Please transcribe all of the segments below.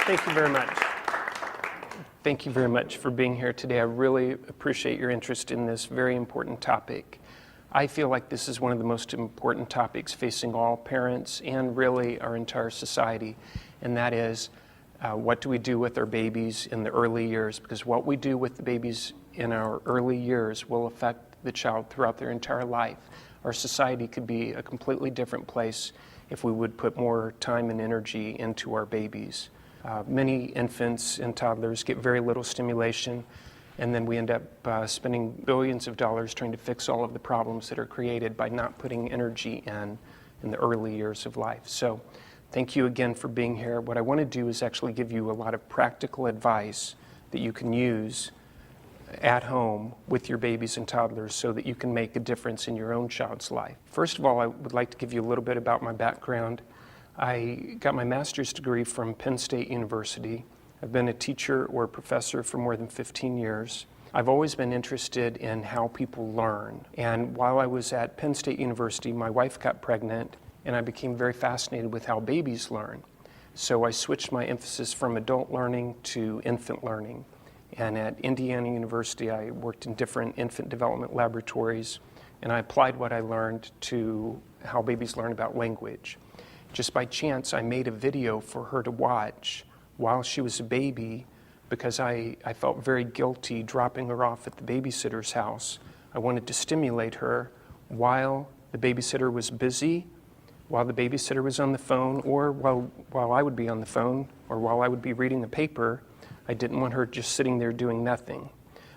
Thank you very much. Thank you very much for being here today. I really appreciate your interest in this very important topic. I feel like this is one of the most important topics facing all parents and really our entire society, and that is what do we do with our babies in the early years? Because what we do with the babies in our early years will affect the child throughout their entire life. Our society could be a completely different place if we would put more time and energy into our babies. Many infants and toddlers get very little stimulation, and then we end up spending billions of dollars trying to fix all of the problems that are created by not putting energy in the early years of life. So thank you again for being here. What I want to do is actually give you a lot of practical advice that you can use at home with your babies and toddlers so that you can make a difference in your own child's life. First of all, I would like to give you a little bit about my background. I got my master's degree from Penn State University. I've been a teacher or professor for more than 15 years. I've always been interested in how people learn. And while I was at Penn State University, my wife got pregnant, and I became very fascinated with how babies learn. So I switched my emphasis from adult learning to infant learning. And at Indiana University, I worked in different infant development laboratories, and I applied what I learned to how babies learn about language. Just by chance, I made a video for her to watch while she was a baby because I felt very guilty dropping her off at the babysitter's house. I wanted to stimulate her while the babysitter was busy, while the babysitter was on the phone, or while I would be on the phone, or while I would be reading the paper. I didn't want her just sitting there doing nothing.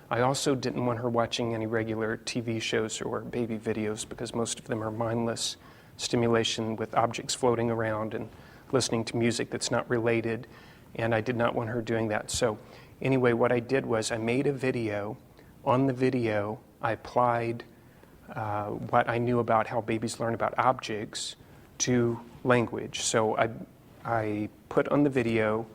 I also didn't want her watching any regular TV shows or baby videos because most of them are mindless stimulation with objects floating around and listening to music that's not related, and I did not want her doing that. So anyway, what I did was I made a video. On the video, I applied what I knew about how babies learn about objects to language. So I put on the video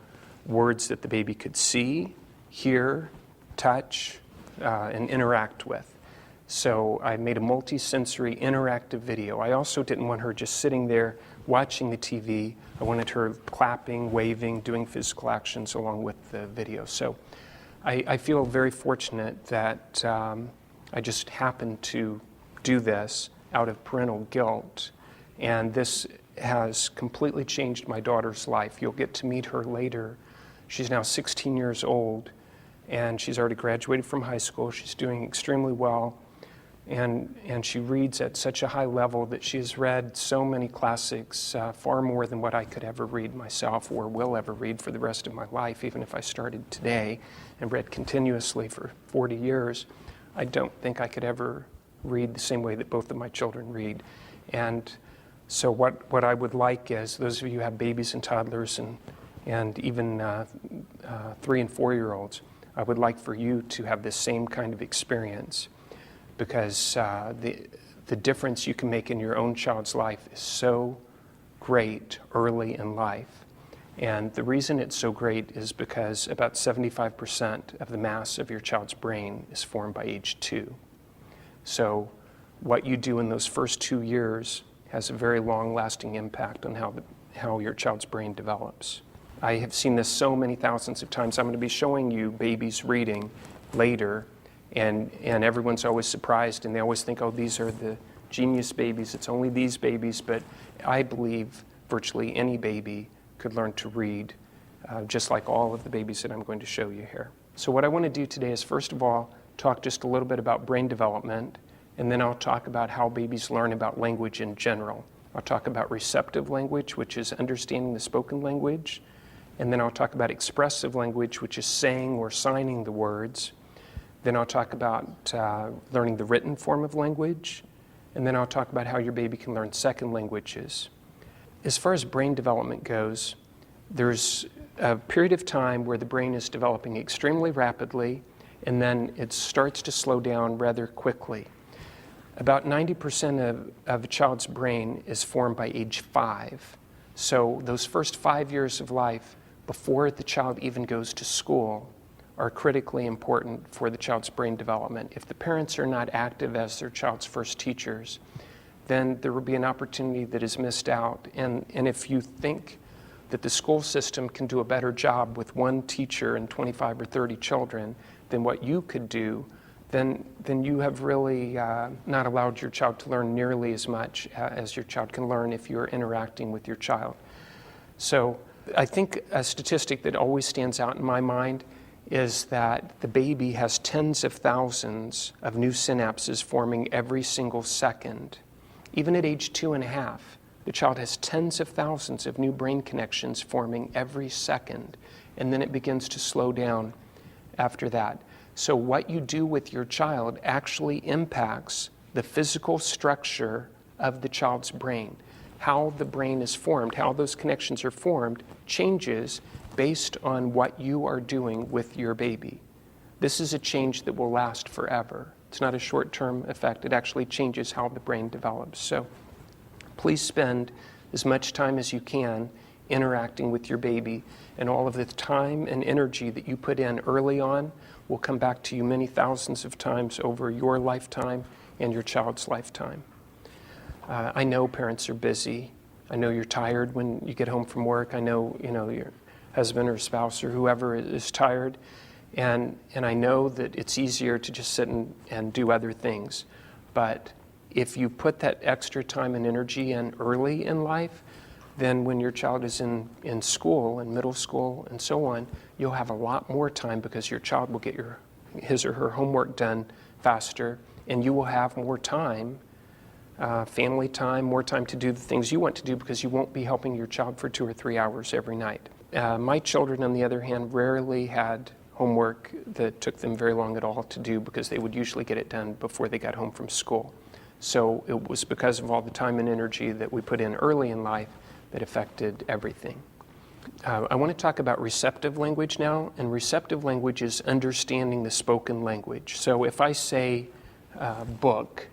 words that the baby could see, hear, touch, and interact with. So I made a multi-sensory interactive video. I also didn't want her just sitting there watching the TV. I wanted her clapping, waving, doing physical actions along with the video. So I feel very fortunate that I just happened to do this out of parental guilt. And this has completely changed my daughter's life. You'll get to meet her later. She's now 16 years old, and she's already graduated from high school. She's doing extremely well. And she reads at such a high level that she has read so many classics, far more than what I could ever read myself or will ever read for the rest of my life. Even if I started today and read continuously for 40 years, I don't think I could ever read the same way that both of my children read. And so what I would like is, those of you who have babies and toddlers and even 3- and 4-year-olds, I would like for you to have this same kind of experience, because the difference you can make in your own child's life is so great early in life. And the reason it's so great is because about 75% of the mass of your child's brain is formed by age 2. So what you do in those first 2 years has a very long-lasting impact on how your child's brain develops. I have seen this so many thousands of times. I'm going to be showing you babies reading later, and everyone's always surprised, and they always think, oh, these are the genius babies, it's only these babies, but I believe virtually any baby could learn to read, just like all of the babies that I'm going to show you here. So what I want to do today is, first of all, talk just a little bit about brain development, and then I'll talk about how babies learn about language in general. I'll talk about receptive language, which is understanding the spoken language, and then I'll talk about expressive language, which is saying or signing the words. Then I'll talk about learning the written form of language, and then I'll talk about how your baby can learn second languages. As far as brain development goes, there's a period of time where the brain is developing extremely rapidly, and then it starts to slow down rather quickly. About 90% of a child's brain is formed by age 5. So those first 5 years of life, before the child even goes to school, are critically important for the child's brain development. If the parents are not active as their child's first teachers, then there will be an opportunity that is missed out. And if you think that the school system can do a better job with one teacher and 25 or 30 children than what you could do, then you have really not allowed your child to learn nearly as much as your child can learn if you're interacting with your child. So I think a statistic that always stands out in my mind is that the baby has tens of thousands of new synapses forming every single second. Even at age 2.5, the child has tens of thousands of new brain connections forming every second, and then it begins to slow down after that. So what you do with your child actually impacts the physical structure of the child's brain. How the brain is formed, how those connections are formed, changes based on what you are doing with your baby. This is a change that will last forever. It's not a short-term effect. It actually changes how the brain develops. So please spend as much time as you can interacting with your baby, and all of the time and energy that you put in early on will come back to you many thousands of times over your lifetime and your child's lifetime. I know parents are busy. I know you're tired when you get home from work. I know, your husband or spouse or whoever is tired. And I know that it's easier to just sit and do other things. But if you put that extra time and energy in early in life, then when your child is in school, in middle school and so on, you'll have a lot more time because your child will get his or her homework done faster, and you will have more time, family time, more time to do the things you want to do because you won't be helping your child for 2 or 3 hours every night. My children, on the other hand, rarely had homework that took them very long at all to do because they would usually get it done before they got home from school. So it was because of all the time and energy that we put in early in life that affected everything. I want to talk about receptive language now, and receptive language is understanding the spoken language. So if I say book,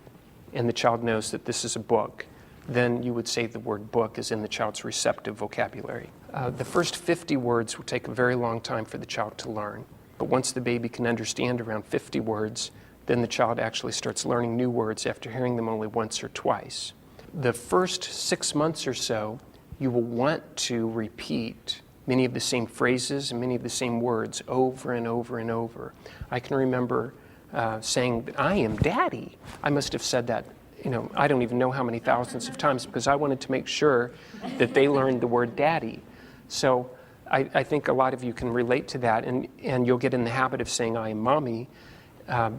and the child knows that this is a book, then you would say the word book is in the child's receptive vocabulary. The first 50 words will take a very long time for the child to learn, but once the baby can understand around 50 words, then the child actually starts learning new words after hearing them only once or twice. The first 6 months or so, you will want to repeat many of the same phrases and many of the same words over and over and over. I can remember saying, "I am daddy." I must have said that, I don't even know how many thousands of times because I wanted to make sure that they learned the word daddy. So I think a lot of you can relate to that, and you'll get in the habit of saying, "I am mommy,"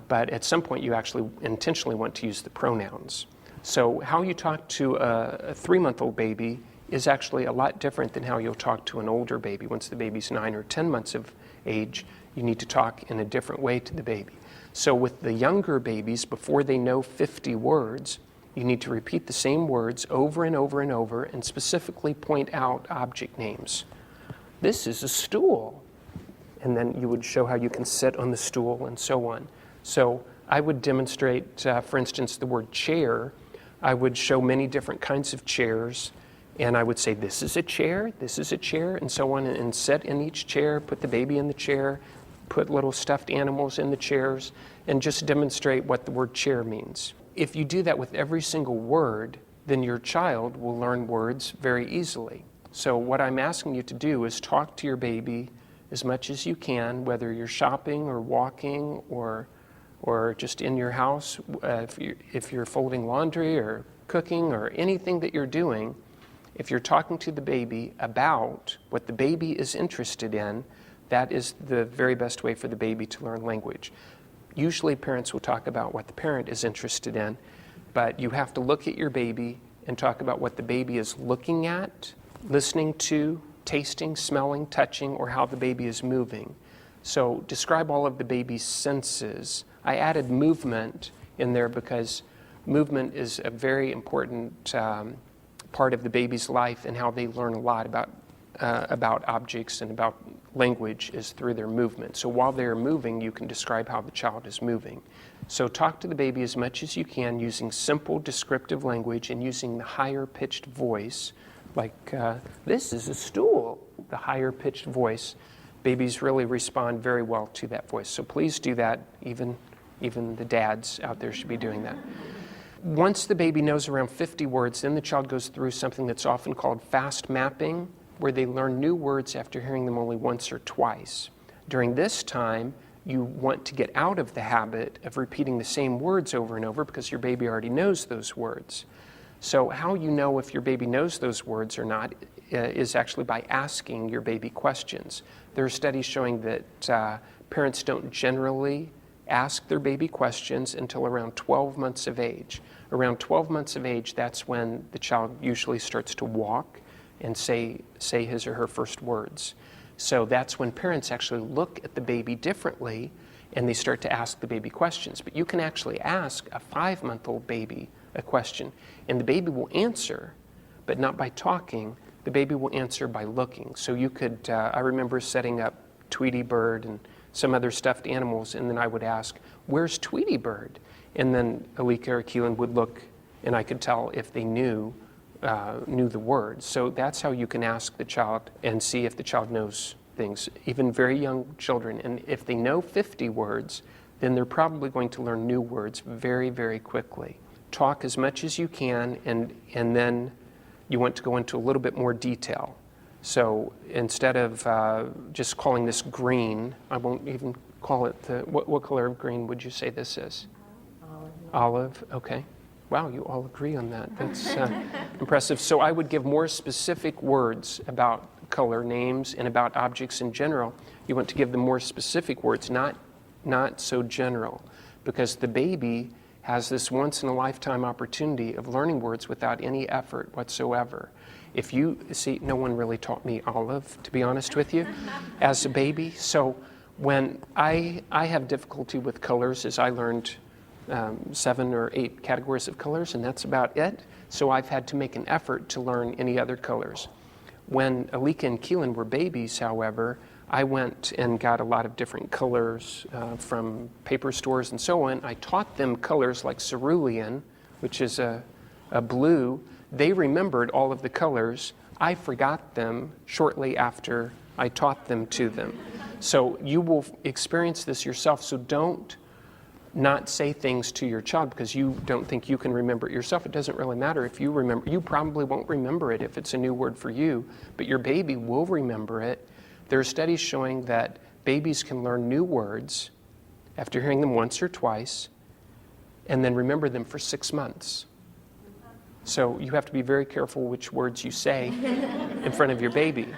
but at some point you actually intentionally want to use the pronouns. So how you talk to a 3-month-old baby is actually a lot different than how you'll talk to an older baby. Once the baby's 9 or 10 months of age, you need to talk in a different way to the baby. So with the younger babies, before they know 50 words, you need to repeat the same words over and over and over and specifically point out object names. This is a stool. And then you would show how you can sit on the stool and so on. So I would demonstrate, for instance, the word chair. I would show many different kinds of chairs, and I would say, this is a chair, and so on, and sit in each chair, put the baby in the chair, put little stuffed animals in the chairs, and just demonstrate what the word chair means. If you do that with every single word, then your child will learn words very easily. So what I'm asking you to do is talk to your baby as much as you can, whether you're shopping or walking or just in your house, if you're folding laundry or cooking or anything that you're doing. If you're talking to the baby about what the baby is interested in, that is the very best way for the baby to learn language. Usually parents will talk about what the parent is interested in, but you have to look at your baby and talk about what the baby is looking at, listening to, tasting, smelling, touching, or how the baby is moving. So describe all of the baby's senses. I added movement in there because movement is a very important part of the baby's life, and how they learn a lot about objects and about language is through their movement. So while they're moving, you can describe how the child is moving. So talk to the baby as much as you can using simple descriptive language and using the higher pitched voice, like this is a stool, the higher pitched voice. Babies really respond very well to that voice. So please do that. Even the dads out there should be doing that. Once the baby knows around 50 words, then the child goes through something that's often called fast mapping. where they learn new words after hearing them only once or twice. During this time, you want to get out of the habit of repeating the same words over and over because your baby already knows those words. So how you know if your baby knows those words or not is actually by asking your baby questions. There are studies showing that parents don't generally ask their baby questions until around 12 months of age. Around 12 months of age, that's when the child usually starts to walk and say his or her first words. So that's when parents actually look at the baby differently and they start to ask the baby questions. But you can actually ask a 5-month-old baby a question and the baby will answer, but not by talking. The baby will answer by looking. So you could, I remember setting up Tweety Bird and some other stuffed animals, and then I would ask, "Where's Tweety Bird?" And then Alika or Keelan would look, and I could tell if they knew the words. So that's how you can ask the child and see if the child knows things, even very young children. And if they know 50 words, then they're probably going to learn new words very, very quickly. Talk as much as you can, and then you want to go into a little bit more detail. So instead of just calling this green, I won't even call it what color of green would you say this is? Olive, okay. Wow, you all agree on that. That's impressive. So I would give more specific words about color names and about objects in general. You want to give them more specific words, not so general, because the baby has this once-in-a-lifetime opportunity of learning words without any effort whatsoever. If you see, no one really taught me olive, to be honest with you, as a baby. So when I have difficulty with colors, as I learned 7 or 8 categories of colors, and that's about it. So I've had to make an effort to learn any other colors. When Alika and Keelan were babies, however, I went and got a lot of different colors from paper stores and so on. I taught them colors like cerulean, which is a blue. They remembered all of the colors. I forgot them shortly after I taught them to them. So you will experience this yourself, so don't not say things to your child because you don't think you can remember it yourself. It doesn't really matter if you remember. You probably won't remember it if it's a new word for you, but your baby will remember it. There are studies showing that babies can learn new words after hearing them once or twice and then remember them for 6 months. So you have to be very careful which words you say in front of your baby.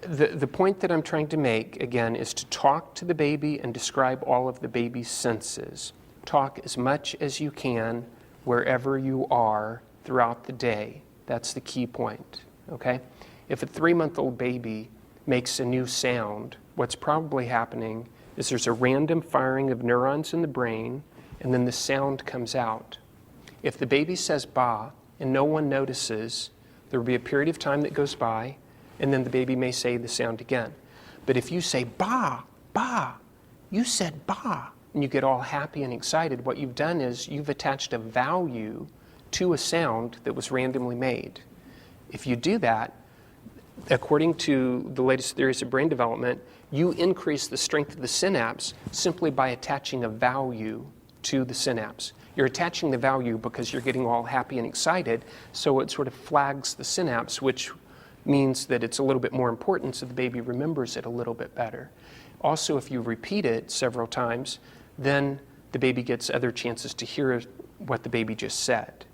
The point that I'm trying to make, again, is to talk to the baby and describe all of the baby's senses. Talk as much as you can wherever you are throughout the day. That's the key point, okay? If a 3-month-old baby makes a new sound, what's probably happening is there's a random firing of neurons in the brain, and then the sound comes out. If the baby says ba and no one notices, there will be a period of time that goes by, and then the baby may say the sound again. But if you say ba, ba, you said ba, and you get all happy and excited, what you've done is you've attached a value to a sound that was randomly made. If you do that, according to the latest theories of brain development, you increase the strength of the synapse simply by attaching a value to the synapse. You're attaching the value because you're getting all happy and excited, so it sort of flags the synapse, which means that it's a little bit more important, so the baby remembers it a little bit better. Also, if you repeat it several times, then the baby gets other chances to hear what the baby just said.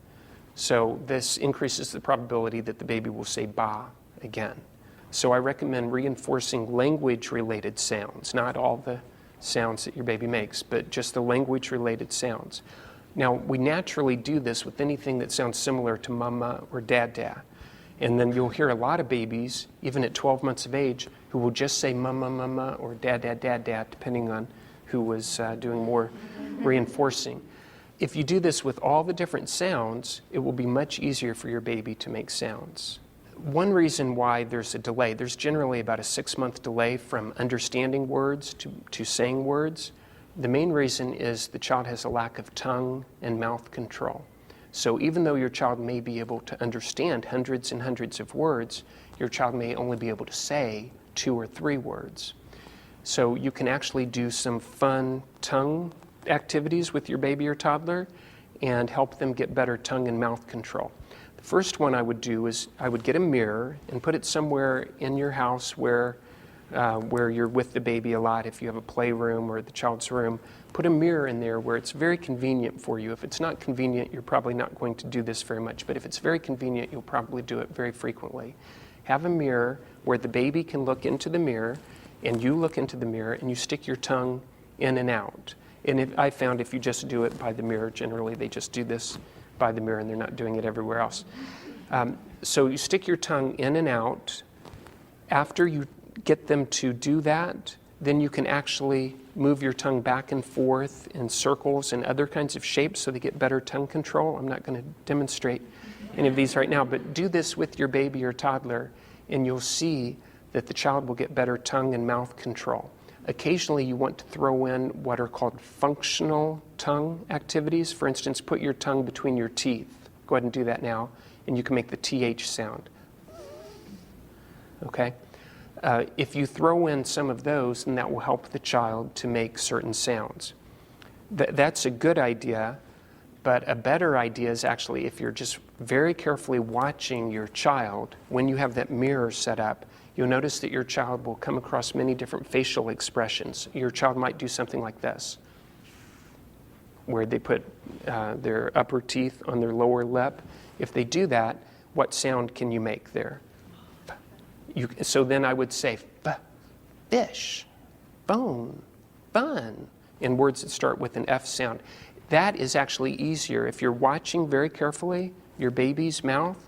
So this increases the probability that the baby will say ba again. So I recommend reinforcing language-related sounds, not all the sounds that your baby makes, but just the language-related sounds. Now, we naturally do this with anything that sounds similar to mama or dada. And then you'll hear a lot of babies, even at 12 months of age, who will just say mama, mama, or dad, dad, dad, dad, depending on who was doing more reinforcing. If you do this with all the different sounds, it will be much easier for your baby to make sounds. One reason why there's a delay, there's generally about a 6-month delay from understanding words to saying words. The main reason is the child has a lack of tongue and mouth control. So even though your child may be able to understand hundreds and hundreds of words, your child may only be able to say 2 or 3 words. So you can actually do some fun tongue activities with your baby or toddler and help them get better tongue and mouth control. The First one I would do is I would get a mirror and put it somewhere in your house where you're with the baby a lot. If you have a playroom or the child's room, put a mirror in there where it's very convenient for you. If it's not convenient, you're probably not going to do this very much, but if it's very convenient, you'll probably do it very frequently. Have a mirror where the baby can look into the mirror, and you look into the mirror, and you stick your tongue in and out. And I found if you just do it by the mirror, generally they just do this by the mirror and they're not doing it everywhere else. So you stick your tongue in and out. After you get them to do that, then you can actually move your tongue back and forth in circles and other kinds of shapes so they get better tongue control. I'm not going to demonstrate any of these right now, but do this with your baby or toddler, and you'll see that the child will get better tongue and mouth control. Occasionally, you want to throw in what are called functional tongue activities. For instance, put your tongue between your teeth. Go ahead and do that now, and you can make the TH sound. Okay? If you throw in some of those, then that will help the child to make certain sounds. That's a good idea, but a better idea is actually if you're just very carefully watching your child, when you have that mirror set up, you'll notice that your child will come across many different facial expressions. Your child might do something like this, where they put their upper teeth on their lower lip. If they do that, what sound can you make there? So then I would say fish, bone, bun, in words that start with an F sound. That is actually easier. If you're watching very carefully your baby's mouth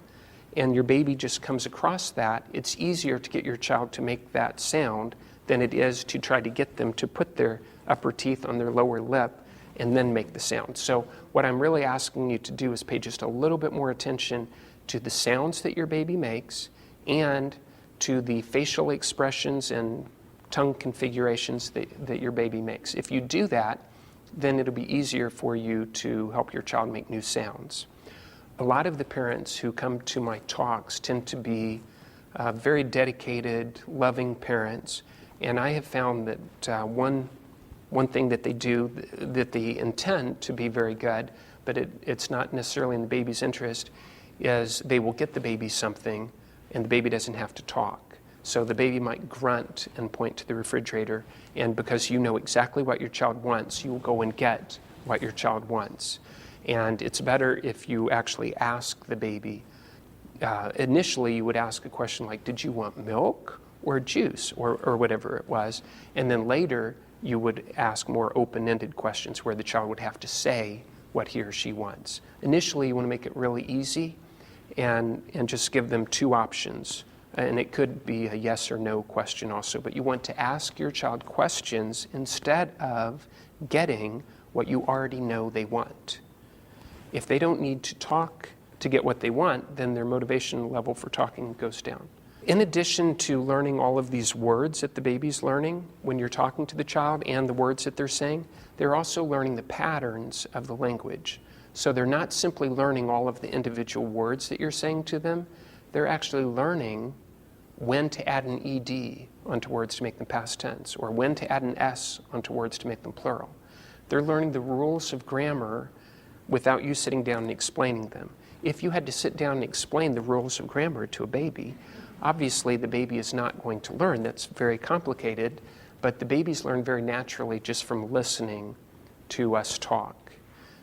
and your baby just comes across that, it's easier to get your child to make that sound than it is to try to get them to put their upper teeth on their lower lip and then make the sound. So what I'm really asking you to do is pay just a little bit more attention to the sounds that your baby makes and to the facial expressions and tongue configurations that your baby makes. If you do that, then it'll be easier for you to help your child make new sounds. A lot of the parents who come to my talks tend to be very dedicated, loving parents, and I have found that one thing that they do that they intend to be very good, but it's not necessarily in the baby's interest, is they will get the baby something and the baby doesn't have to talk. So the baby might grunt and point to the refrigerator, and because you know exactly what your child wants, you will go and get what your child wants. And it's better if you actually ask the baby. Initially, you would ask a question like, did you want milk or juice or whatever it was? And then later, you would ask more open-ended questions where the child would have to say what he or she wants. Initially, you want to make it really easy and just give them two options. And it could be a yes or no question also, but you want to ask your child questions instead of getting what you already know they want. If they don't need to talk to get what they want, then their motivation level for talking goes down. In addition to learning all of these words that the baby's learning when you're talking to the child and the words that they're saying, they're also learning the patterns of the language. So they're not simply learning all of the individual words that you're saying to them, they're actually learning when to add an ED onto words to make them past tense, or when to add an S onto words to make them plural. They're learning the rules of grammar without you sitting down and explaining them. If you had to sit down and explain the rules of grammar to a baby, obviously the baby is not going to learn. That's very complicated, but the babies learn very naturally just from listening to us talk.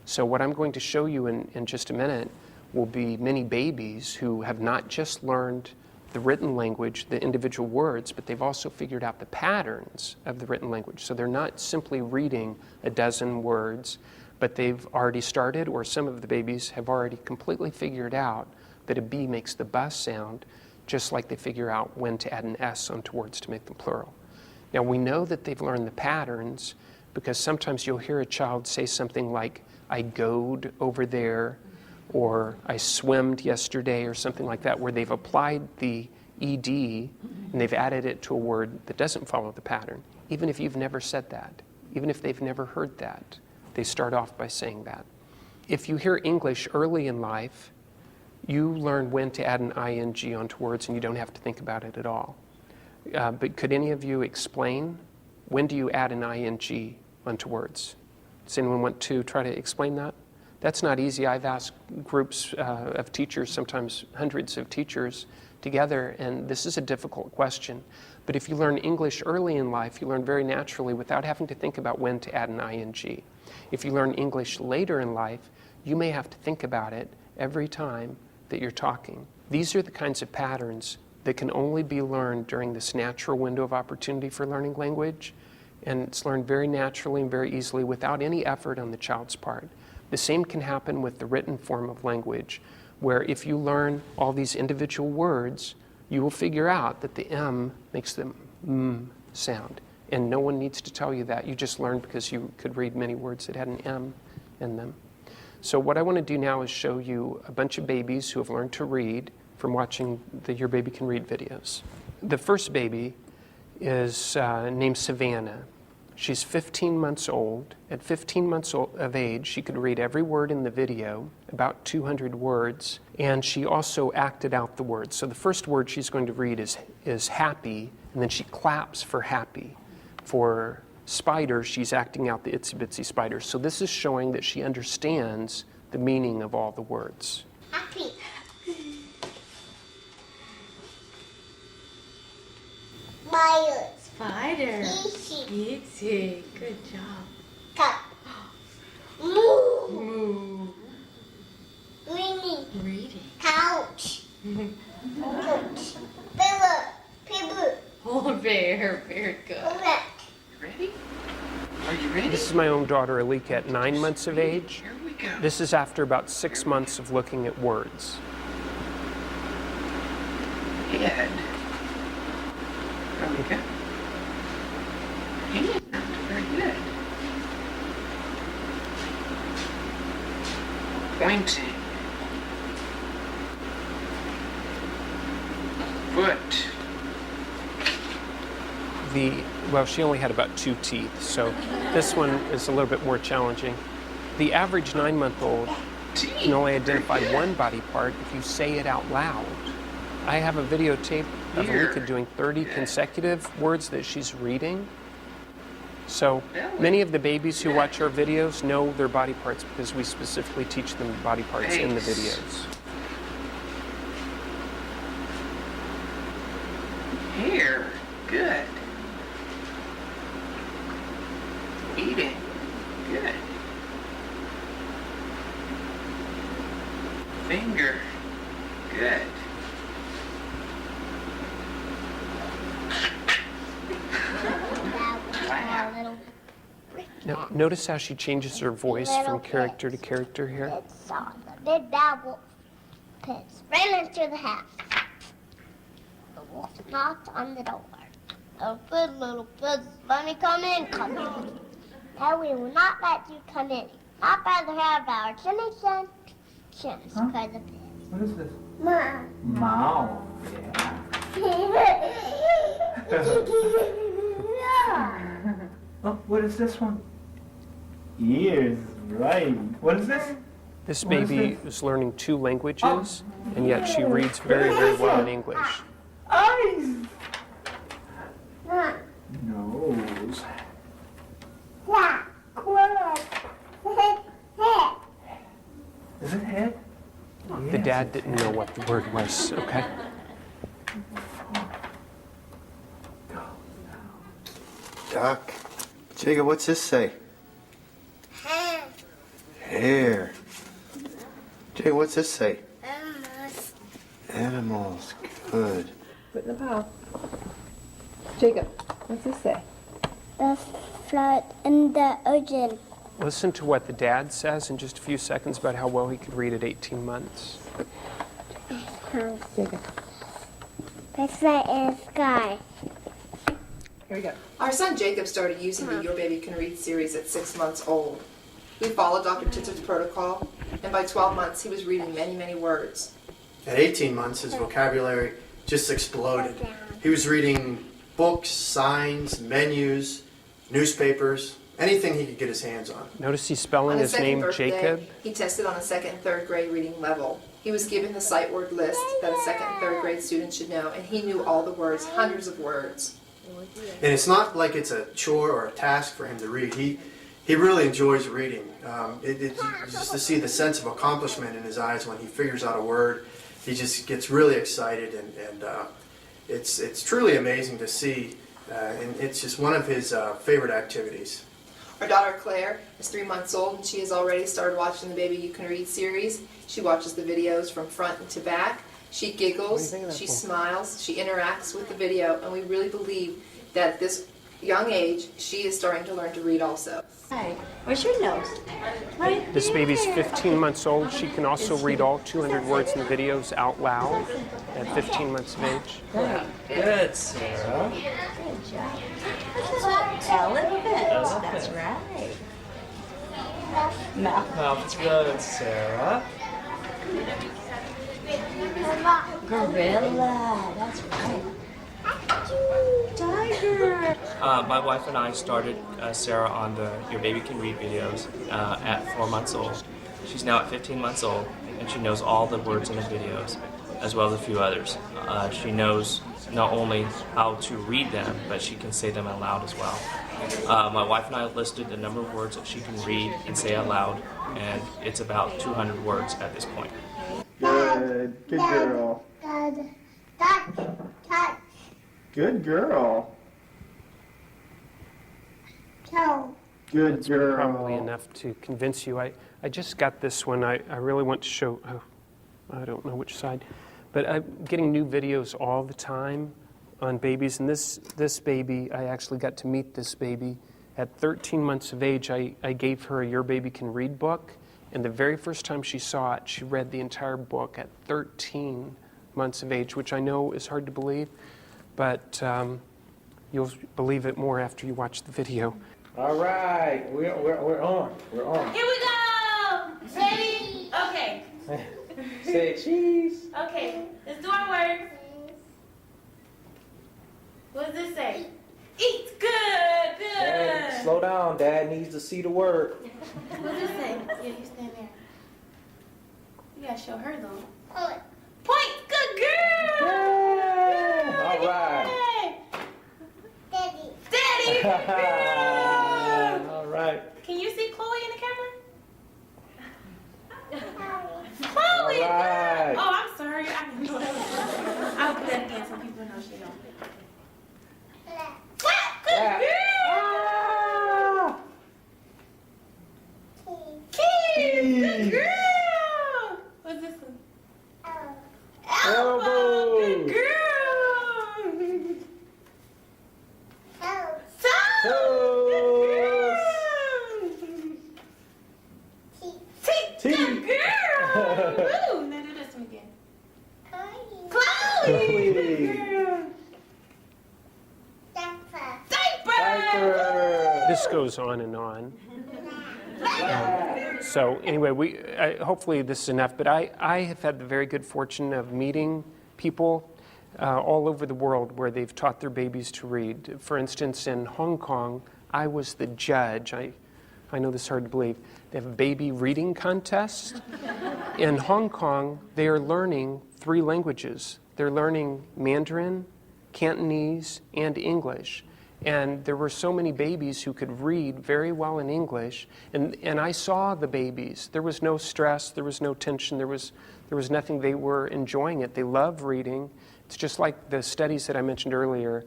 So what I'm going to show you in just a minute will be many babies who have not just learned the written language, the individual words, but they've also figured out the patterns of the written language. So they're not simply reading a dozen words, but they've already started, or some of the babies have already completely figured out that a B makes the bus sound, just like they figure out when to add an S onto words to make them plural. Now we know that they've learned the patterns because sometimes you'll hear a child say something like, I goed over there, or I swimmed yesterday, or something like that, where they've applied the ED and they've added it to a word that doesn't follow the pattern. Even if you've never said that, even if they've never heard that, they start off by saying that. If you hear English early in life, you learn when to add an ing onto words and you don't have to think about it at all. But could any of you explain, when do you add an ing onto words? Does anyone want to try to explain that? That's not easy. I've asked groups of teachers, sometimes hundreds of teachers together, and this is a difficult question. But if you learn English early in life, you learn very naturally without having to think about when to add an ing. If you learn English later in life, you may have to think about it every time that you're talking. These are the kinds of patterns that can only be learned during this natural window of opportunity for learning language, and it's learned very naturally and very easily without any effort on the child's part. The same can happen with the written form of language, where if you learn all these individual words, you will figure out that the M makes the M sound. And no one needs to tell you that. You just learned because you could read many words that had an M in them. So what I want to do now is show you a bunch of babies who have learned to read from watching the Your Baby Can Read videos. The first baby is named Savannah. She's 15 months old. At 15 months of age, she could read every word in the video, about 200 words, and she also acted out the words. So the first word she's going to read is happy, and then she claps for happy. For spider, she's acting out the itsy bitsy spider. So this is showing that she understands the meaning of all the words. Happy. Spider. Spider. Easy. Easy. Good job. Cup. Moo. Moo. Reading. Reading. Couch. Couch. Pillow. Pillow. Oh, very good. Correct. Ready? Are you ready? This is my own daughter, Alika, at 9 months of age. Here we go. This is after about 6 months of looking at words. Head. There we go. Hand. Very good. Pointing. Foot. Well, she only had about 2 teeth, so this one is a little bit more challenging. The average 9-month-old can only identify one body part if you say it out loud. I have a videotape of Here. Alika doing 30 consecutive words that she's reading. So many of the babies who watch our videos know their body parts because we specifically teach them body parts in the Face. videos. Hair. Good. Eating. Good. Finger. Good. Now, notice how she changes her voice from character to character here. It's on the big bad wolf. Pits ran into the house. The wolf knocked on the door. Little kids, let me come in, come in. No, we will not let you come in. Not by the hair of our chinny chin. Chins, cried the pig. What is this? Mom. Mouse. Yeah. Oh, what is this one? Ears, right. What is this? This What is baby is learning 2 languages, and yet she reads very, very well in English. Eyes. Mom. Nose. Yeah. Quack. Is it head? The dad didn't know what the word was, okay? Doc. Jacob, what's this say? Hair. Hair. Jacob, what's this say? Almost. Animals. Good. Put in the pile. Jacob, what's this say? The float in the ocean. Listen to what the dad says in just a few seconds about how well he could read at 18 months. Jacob. Pixar in the sky. Here we go. Our son Jacob started using the Your Baby Can Read series at 6 months old. We followed Dr. Titzer's protocol, and by 12 months he was reading many, many words. At 18 months, his vocabulary just exploded. He was reading books, signs, menus, newspapers, anything he could get his hands on. Notice he's spelling On his his second name birthday, Jacob. he tested on a 2nd and 3rd grade reading level. He was given the sight word list that a 2nd and 3rd grade student should know, and he knew all the words, hundreds of words. And it's not like it's a chore or a task for him to read. He he really enjoys reading. Just to see the sense of accomplishment in his eyes when he figures out a word, he just gets really excited, and it's truly amazing to see, and it's just one of his favorite activities. Our daughter Claire is 3 months old, and she has already started watching the Baby You Can Read series. She watches the videos from front to back. She giggles, she smiles, she interacts with the video, and we really believe that at this young age, she is starting to learn to read also. Hi, where's your nose? Right This baby's there. 15 months old. She can also read all 200 words in the videos out loud at 15 months of age. Good, Sarah. Good job. Elephant. That's right. Mouth. Mouth is good, Sarah. Gorilla. That's right. Tiger. My wife and I started Sarah on the Your Baby Can Read videos at 4 months old. She's now at 15 months old, and she knows all the words in the videos, as well as a few others. She knows not only how to read them, but she can say them out loud as well. My wife and I listed the number of words that she can read and say out loud, and it's about 200 words at this point. Good. Good girl. Good. Touch. Touch. Good girl. Toe. Good That's girl. probably enough to convince you. I just got this one. I really want to show, I don't know which side, but I'm getting new videos all the time on babies. And this baby, I actually got to meet this baby. At 13 months of age, I gave her a Your Baby Can Read book. And the very first time she saw it, she read the entire book at 13 months of age, which I know is hard to believe, but you'll believe it more after you watch the video. All right, we're on. We're on. Here we go! Ready? Okay. Say cheese. Okay. Let's do our words. What does this say? Eat. Good. Good. Hey, slow down. Dad needs to see the word. What does it say? Yeah, you stand there. You gotta show her though. Point. Point. Good girl. Yeah. All right. Daddy. Daddy. Good girl. All right. Can you see Chloe in the camera? Daddy. Chloe. All right. Oh, I'm sorry. I didn't know that was I'll do that again so people know she don't. Clap. Good Clap. girl. Ah. Keys. Good girl. What's this one? Elbow. Good girl. Toe. Toes. Teeth. Teeth. Good girl. Ooh, now do this one again. Chloe. Chloe. Good girl. Diaper. Diaper. This goes on and on. So anyway, hopefully this is enough, but I have had the very good fortune of meeting people all over the world where they've taught their babies to read. For instance, in Hong Kong, I was the judge. I know this is hard to believe. They have a baby reading contest. In Hong Kong, they are learning 3 languages. They're learning Mandarin, Cantonese, and English. And there were so many babies who could read very well in English. And I saw the babies. There was no stress. There was no tension. There was nothing. They were enjoying it. They love reading. It's just like the studies that I mentioned earlier,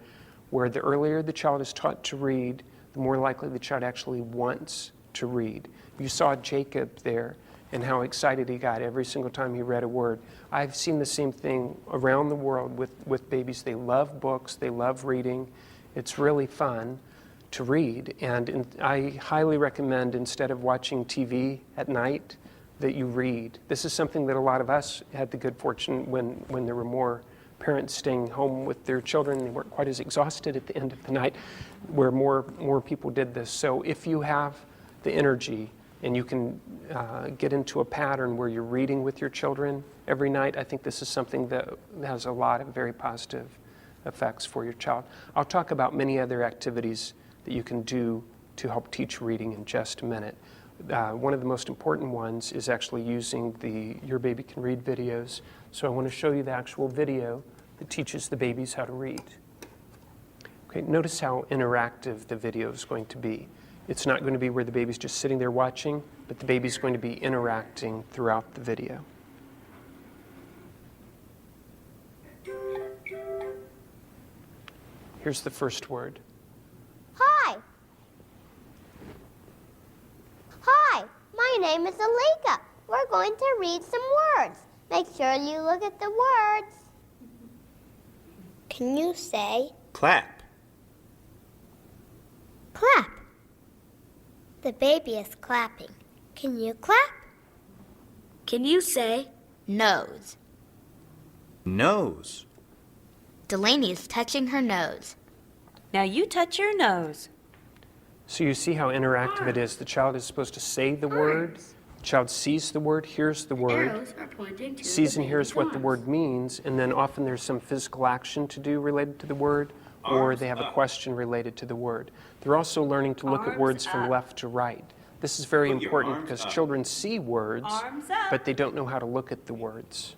where the earlier the child is taught to read, the more likely the child actually wants to read. You saw Jacob there and how excited he got every single time he read a word. I've seen the same thing around the world with babies. They love books. They love reading. It's really fun to read, and I highly recommend, instead of watching TV at night, that you read. This is something that a lot of us had the good fortune when there were more parents staying home with their children. They weren't quite as exhausted at the end of the night, where more people did this. So if you have the energy and you can get into a pattern where you're reading with your children every night, I think this is something that has a lot of very positive effects for your child. I'll talk about many other activities that you can do to help teach reading in just a minute. One of the most important ones is actually using the Your Baby Can Read videos. So I want to show you the actual video that teaches the babies how to read. Okay, notice how interactive the video is going to be. It's not going to be where the baby's just sitting there watching, but the baby's going to be interacting throughout the video. Here's the first word. Hi. Hi, my name is Alika. We're going to read some words. Make sure you look at the words. Can you say Clap. clap? The baby is clapping. Can you clap? Can you say nose? Nose. Delaney is touching her nose. Now you touch your nose. So you see how interactive it is. The child is supposed to say the word. The child sees the word, hears the word, Arrows are pointing to sees the and hears baby's what the arms. word means, and then often there's some physical action to do related to the word, or they have a question related to the word. They're also learning to look at Arms words from up. left to right. This is very Put your important arms because up. children see words, Arms up. but they don't know how to look at the words.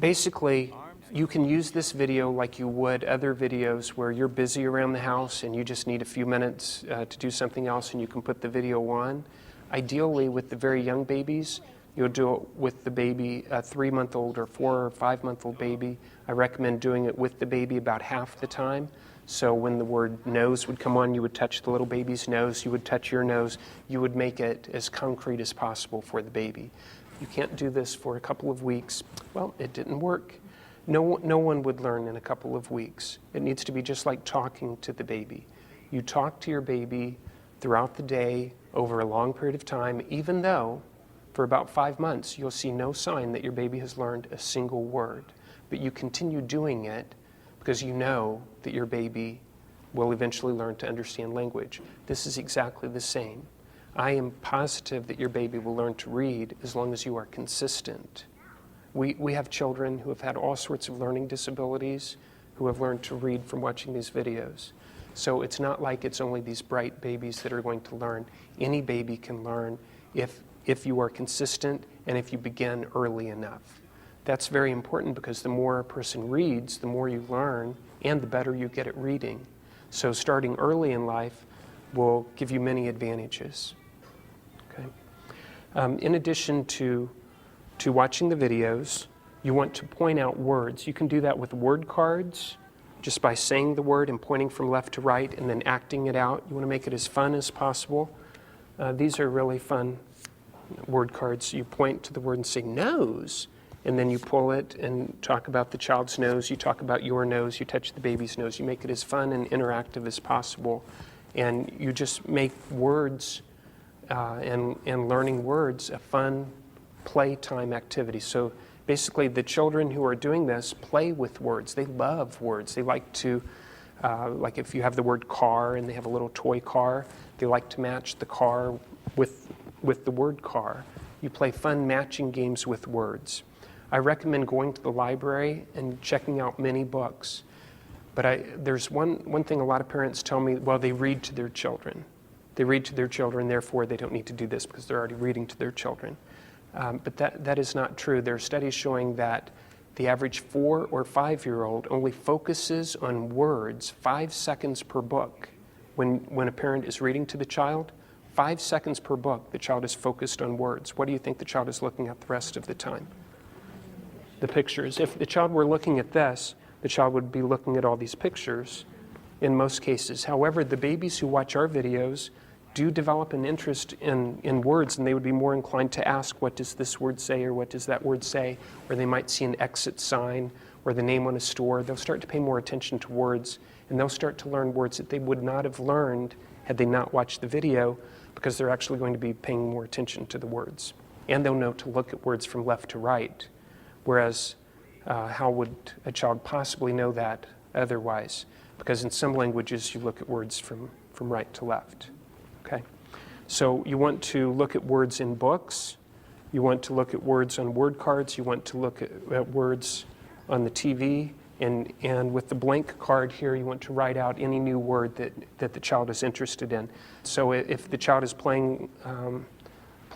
Basically, you can use this video like you would other videos where you're busy around the house and you just need a few minutes to do something else, and you can put the video on. Ideally, with the very young babies, you'll do it with the baby, a 3-month-old or 4 or 5-month-old baby. I recommend doing it with the baby about half the time. So when the word nose would come on, you would touch the little baby's nose, you would touch your nose, you would make it as concrete as possible for the baby. You can't do this for a couple of weeks. Well, it didn't work. No one would learn in a couple of weeks. It needs to be just like talking to the baby. You talk to your baby throughout the day over a long period of time, even though for about 5 months you'll see no sign that your baby has learned a single word. But you continue doing it because you know that your baby will eventually learn to understand language. This is exactly the same. I am positive that your baby will learn to read as long as you are consistent. We have children who have had all sorts of learning disabilities who have learned to read from watching these videos. So it's not like it's only these bright babies that are going to learn. Any baby can learn if you are consistent and if you begin early enough. That's very important because the more a person reads, the more you learn and the better you get at reading. So starting early in life will give you many advantages. Okay. In addition to watching the videos, you want to point out words. You can do that with word cards, just by saying the word and pointing from left to right and then acting it out. You want to make it as fun as possible. These are really fun word cards. You point to the word and say nose, and then you pull it and talk about the child's nose. You talk about your nose. You touch the baby's nose. You make it as fun and interactive as possible. And you just make words and learning words a fun playtime activity. So basically the children who are doing this play with words. They love words. They like to, like if you have the word car and they have a little toy car, they like to match the car with the word car. You play fun matching games with words. I recommend going to the library and checking out many books. But there's one thing a lot of parents tell me, well, they read to their children. They read to their children, therefore they don't need to do this because they're already reading to their children. But that is not true. There are studies showing that the average 4 or 5-year-old only focuses on words 5 seconds per book. When a parent is reading to the child, 5 seconds per book, the child is focused on words. What do you think the child is looking at the rest of the time? The pictures. If the child were looking at this, the child would be looking at all these pictures in most cases. However, the babies who watch our videos do develop an interest in words, and they would be more inclined to ask, what does this word say, or what does that word say? Or they might see an exit sign or the name on a store. They'll start to pay more attention to words, and they'll start to learn words that they would not have learned had they not watched the video, because they're actually going to be paying more attention to the words. And they'll know to look at words from left to right, whereas how would a child possibly know that otherwise? Because in some languages you look at words from right to left. Okay, so you want to look at words in books, you want to look at words on word cards, you want to look at words on the TV, and with the blank card here you want to write out any new word that the child is interested in. So if the child is playing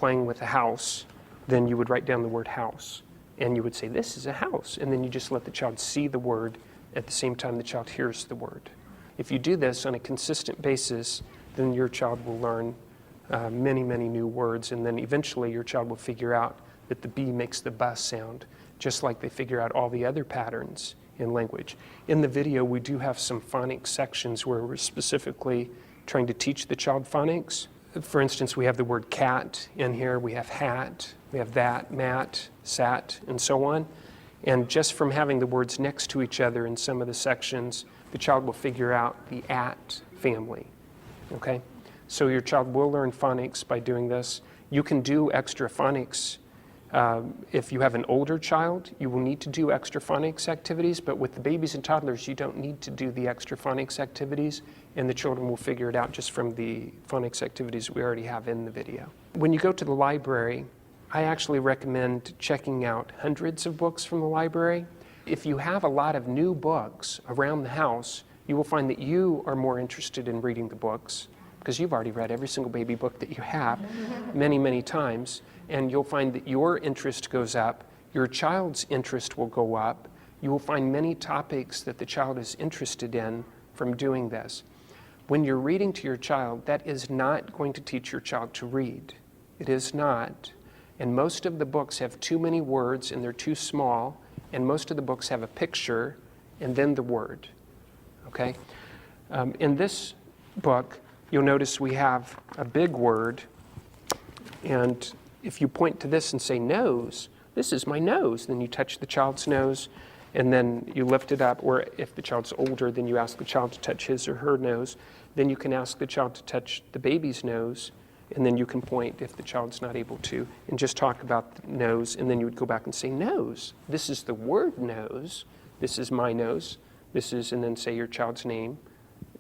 with a house, then you would write down the word house, and you would say, this is a house, and then you just let the child see the word at the same time the child hears the word. If you do this on a consistent basis, then your child will learn many, many new words, and then eventually your child will figure out that the B makes the bus sound, just like they figure out all the other patterns in language. In the video, we do have some phonics sections where we're specifically trying to teach the child phonics. For instance, we have the word cat in here, we have hat, we have that, mat, sat, and so on. And just from having the words next to each other in some of the sections, the child will figure out the at family, okay? So your child will learn phonics by doing this. You can do extra phonics. If you have an older child, you will need to do extra phonics activities, but with the babies and toddlers, you don't need to do the extra phonics activities, and the children will figure it out just from the phonics activities we already have in the video. When you go to the library, I actually recommend checking out hundreds of books from the library. If you have a lot of new books around the house, you will find that you are more interested in reading the books because you've already read every single baby book that you have many, many times. And you'll find that your interest goes up, your child's interest will go up. You will find many topics that the child is interested in from doing this. When you're reading to your child, that is not going to teach your child to read. It is not. And most of the books have too many words and they're too small, and most of the books have a picture and then the word, okay? In this book, you'll notice we have a big word, and if you point to this and say nose, this is my nose, then you touch the child's nose and then you lift it up, or if the child's older, then you ask the child to touch his or her nose. Then you can ask the child to touch the baby's nose, and then you can point if the child's not able to, and just talk about the nose, and then you would go back and say nose. This is the word nose. This is my nose. This is, and then say your child's name,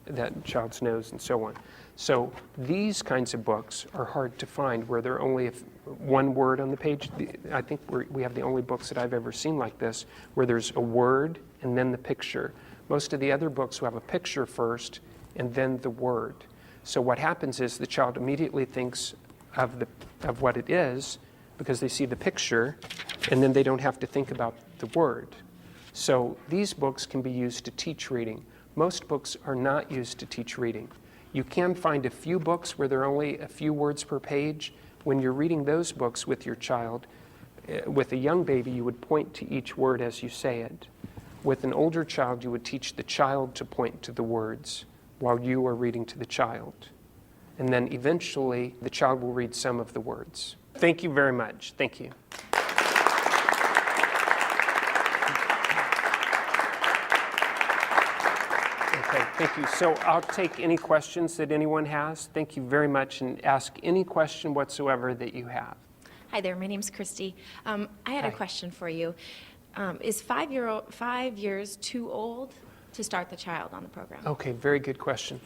that child's nose, and so on. So these kinds of books are hard to find where there are only one word on the page. I think we have the only books that I've ever seen like this where there's a word and then the picture. Most of the other books will have a picture first and then the word. So what happens is the child immediately thinks of what it is because they see the picture, and then they don't have to think about the word. So these books can be used to teach reading. Most books are not used to teach reading. You can find a few books where there are only a few words per page. When you're reading those books with your child, with a young baby, you would point to each word as you say it. With an older child, you would teach the child to point to the words while you are reading to the child. And then eventually, the child will read some of the words. Thank you very much. Thank you. Okay, thank you. So I'll take any questions that anyone has. Thank you very much, and ask any question whatsoever that you have. Hi there, my name's Christy. I had Hi. a question for you. Is 5 years too old to start the child on the program? Okay, very good question.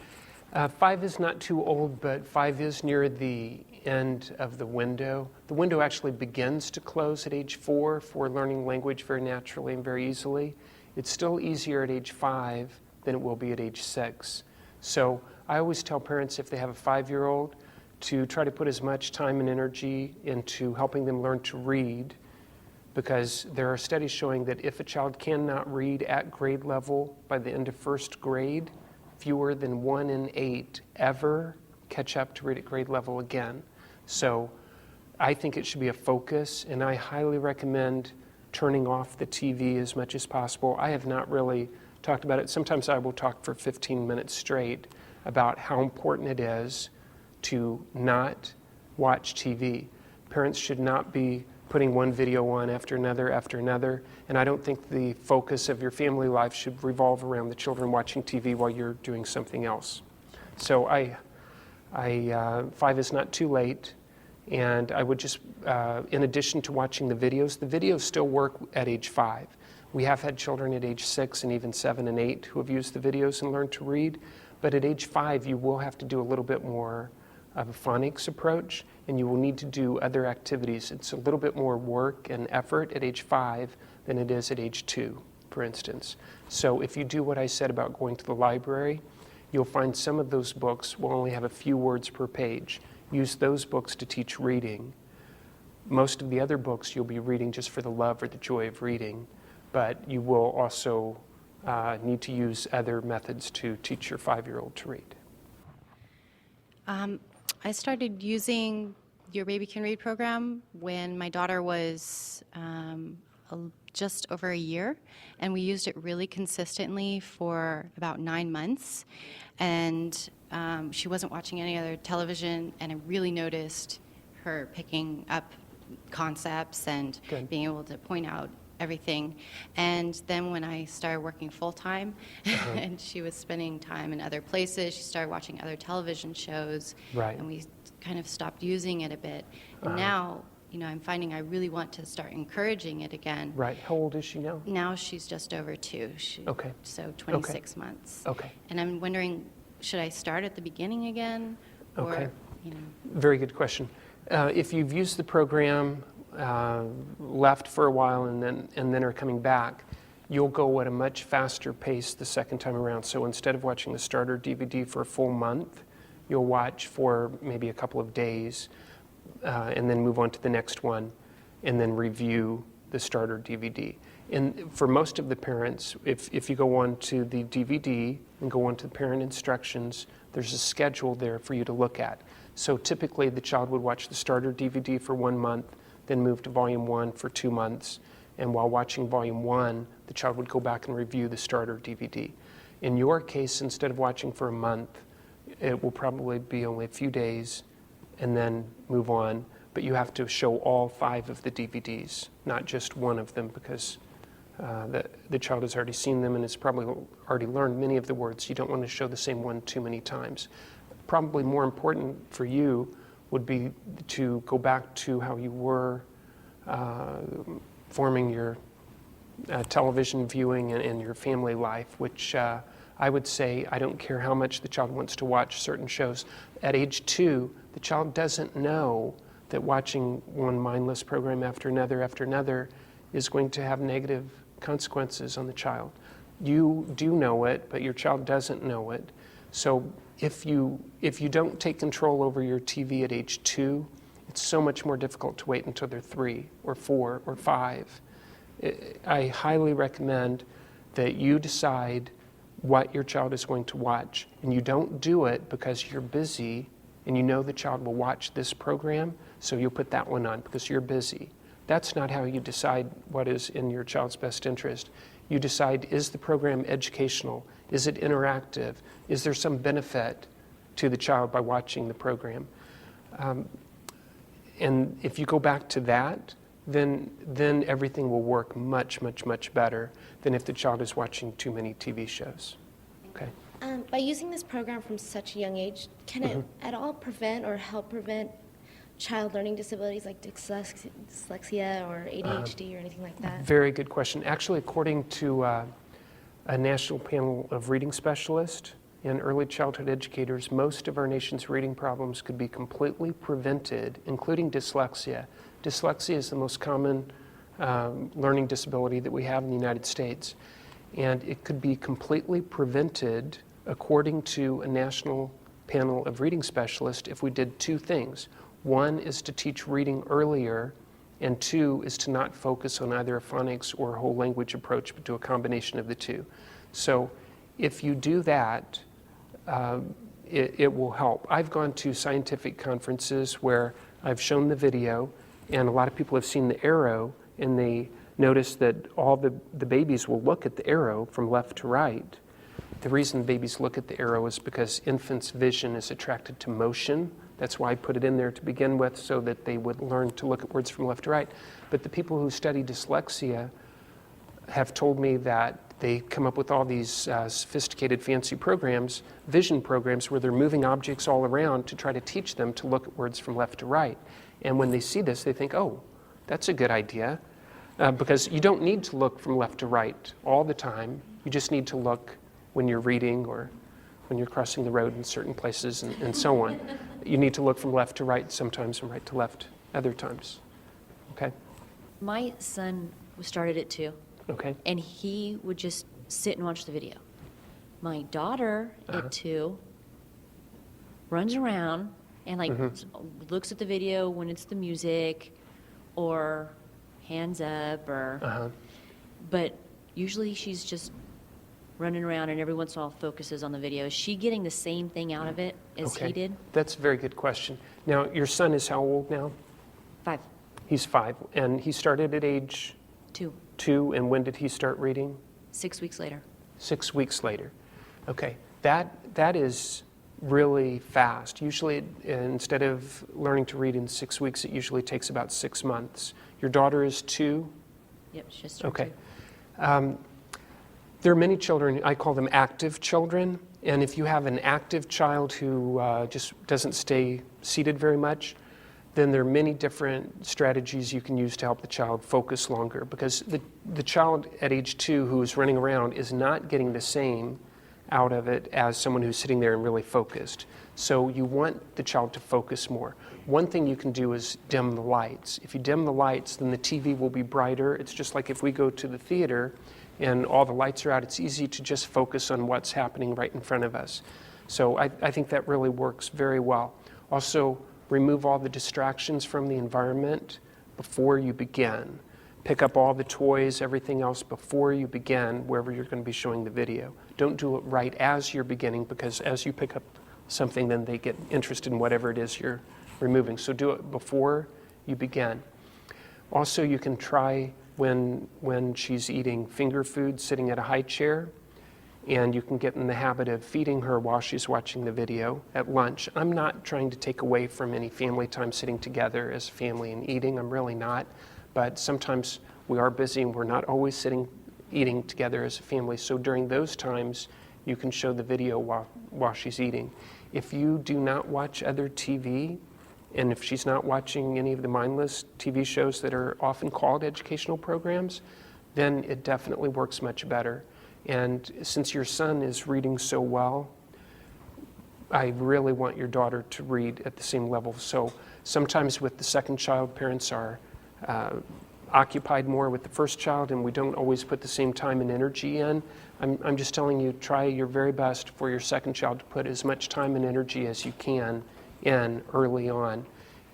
5 is not too old, but 5 is near the end of the window. The window actually begins to close at age 4 for learning language very naturally and very easily. It's still easier at age 5 than it will be at age 6. So I always tell parents if they have a 5-year-old to try to put as much time and energy into helping them learn to read, because there are studies showing that if a child cannot read at grade level by the end of first grade, fewer than 1 in 8 ever catch up to read at grade level again. So I think it should be a focus, and I highly recommend turning off the TV as much as possible. I have not really talked about it. Sometimes I will talk for 15 minutes straight about how important it is to not watch TV. Parents should not be putting one video on after another, and I don't think the focus of your family life should revolve around the children watching TV while you're doing something else. So 5 is not too late, and I would just, in addition to watching the videos still work at age 5. We have had children at age 6 and even 7 and 8 who have used the videos and learned to read, but at age 5 you will have to do a little bit more of a phonics approach, and you will need to do other activities. It's a little bit more work and effort at age 5 than it is at age 2, for instance. So if you do what I said about going to the library, you'll find some of those books will only have a few words per page. Use those books to teach reading. Most of the other books you'll be reading just for the love or the joy of reading, but you will also need to use other methods to teach your 5-year-old to read. I started using Your Baby Can Read program when my daughter was just over a year, and we used it really consistently for about 9 months. And she wasn't watching any other television, and I really noticed her picking up concepts and Good. being able to point out everything. And then when I started working full-time and she was spending time in other places, she started watching other television shows, Right. and we kind of stopped using it a bit. And now, I'm finding I really want to start encouraging it again. Right. How old is she now? Now she's just over 2. Okay. So 26 months. Okay. And I'm wondering, should I start at the beginning again? Or, Okay. Very good question. If you've used the program, left for a while, and then are coming back, you'll go at a much faster pace the second time around. So instead of watching the starter DVD for a full month, you'll watch for maybe a couple of days, and then move on to the next one, and then review the starter DVD. And for most of the parents, if you go on to the DVD and go on to the parent instructions, there's a schedule there for you to look at. So typically the child would watch the starter DVD for 1 month, then move to volume 1 for 2 months, and while watching volume 1, the child would go back and review the starter DVD. In your case, instead of watching for a month, it will probably be only a few days and then move on, but you have to show all 5 of the DVDs, not just one of them, because the child has already seen them and has probably already learned many of the words. You don't want to show the same one too many times. Probably more important for you would be to go back to how you were forming your television viewing and your family life, which I would say, I don't care how much the child wants to watch certain shows. At age 2, the child doesn't know that watching one mindless program after another is going to have negative consequences on the child. You do know it, but your child doesn't know it. So if you don't take control over your TV at age 2, it's so much more difficult to wait until they're 3 or 4 or 5. I highly recommend that you decide what your child is going to watch, and you don't do it because you're busy and you know the child will watch this program, so you'll put that one on because you're busy. That's not how you decide what is in your child's best interest. You decide, is the program educational? Is it interactive? Is there some benefit to the child by watching the program? And if you go back to that, then everything will work much, much, much better than if the child is watching too many TV shows. Okay. By using this program from such a young age, can it at all prevent or help prevent child learning disabilities like dyslexia or ADHD or anything like that? Very good question. Actually, according to a national panel of reading specialists and early childhood educators, most of our nation's reading problems could be completely prevented, including dyslexia. Dyslexia is the most common learning disability that we have in the United States. And it could be completely prevented, according to a national panel of reading specialists, if we did 2 things. 1 is to teach reading earlier, and 2 is to not focus on either a phonics or a whole language approach, but do a combination of the 2. So if you do that, it will help. I've gone to scientific conferences where I've shown the video, and a lot of people have seen the arrow, and they notice that all the babies will look at the arrow from left to right. The reason babies look at the arrow is because infants' vision is attracted to motion. That's why I put it in there to begin with, so that they would learn to look at words from left to right. But the people who study dyslexia have told me that they come up with all these sophisticated, fancy programs, vision programs, where they're moving objects all around to try to teach them to look at words from left to right. And when they see this, they think, oh, that's a good idea. Because you don't need to look from left to right all the time. You just need to look when you're reading or when you're crossing the road in certain places and so on. You need to look from left to right sometimes and right to left other times. Okay? My son started it too. Okay. And he would just sit and watch the video. My daughter at 2 runs around and looks at the video when it's the music or hands up or but usually she's just running around, and every once in a while focuses on the video. Is she getting the same thing out of it as he did? That's a very good question. Now, your son is how old now? 5. He's 5, and he started at age 2. 2, and when did he start reading? 6 weeks later. 6 weeks later. Okay, that is really fast. Usually, instead of learning to read in 6 weeks, it usually takes about 6 months. Your daughter is 2? Yep, she just turned Okay. 2. There are many children, I call them active children, and if you have an active child who just doesn't stay seated very much, then there are many different strategies you can use to help the child focus longer, because the child at age 2 who is running around is not getting the same out of it as someone who's sitting there and really focused. So you want the child to focus more. One thing you can do is dim the lights. If you dim the lights, then the TV will be brighter. It's just like if we go to the theater and all the lights are out, it's easy to just focus on what's happening right in front of us. So I think that really works very well. Also, remove all the distractions from the environment before you begin. Pick up all the toys, everything else before you begin, wherever you're going to be showing the video. Don't do it right as you're beginning, because as you pick up something, then they get interested in whatever it is you're removing. So do it before you begin. Also, you can try when she's eating finger food, sitting at a high chair, and you can get in the habit of feeding her while she's watching the video at lunch. I'm not trying to take away from any family time sitting together as a family and eating. I'm really not. But sometimes we are busy and we're not always eating together as a family. So during those times, you can show the video while she's eating. If you do not watch other TV, and if she's not watching any of the mindless TV shows that are often called educational programs, then it definitely works much better. And since your son is reading so well, I really want your daughter to read at the same level. So sometimes with the second child, parents are occupied more with the first child, and we don't always put the same time and energy in. I'm just telling you, try your very best for your second child to put as much time and energy as you can in early on,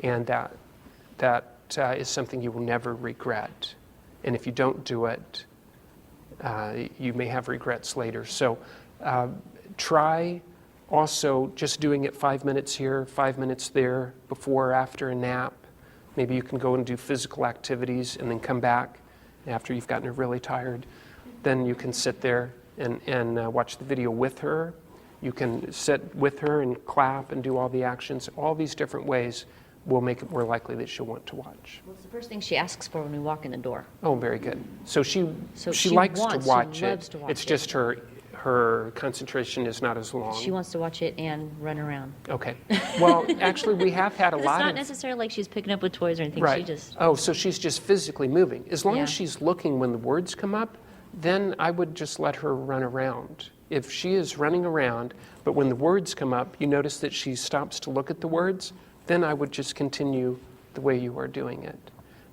and that is something you will never regret. And if you don't do it, you may have regrets later. So try also just doing it 5 minutes here, 5 minutes there, before or after a nap. Maybe you can go and do physical activities and then come back after you've gotten her really tired. Then you can sit there and watch the video with her. You can sit with her and clap and do all the actions. All these different ways will make it more likely that she'll want to watch. What's the first thing she asks for when we walk in the door? Oh, very good. So she likes to watch she it. loves to watch It's it. just her concentration is not as long. She wants to watch it and run around. Okay. Well, actually, we have had a It's lot not of... necessarily like she's picking up with toys or anything. Right. She just... Oh, so she's just physically moving. As long as Yeah. she's looking when the words come up, then I would just let her run around. If she is running around, but when the words come up, you notice that she stops to look at the words, then I would just continue the way you are doing it.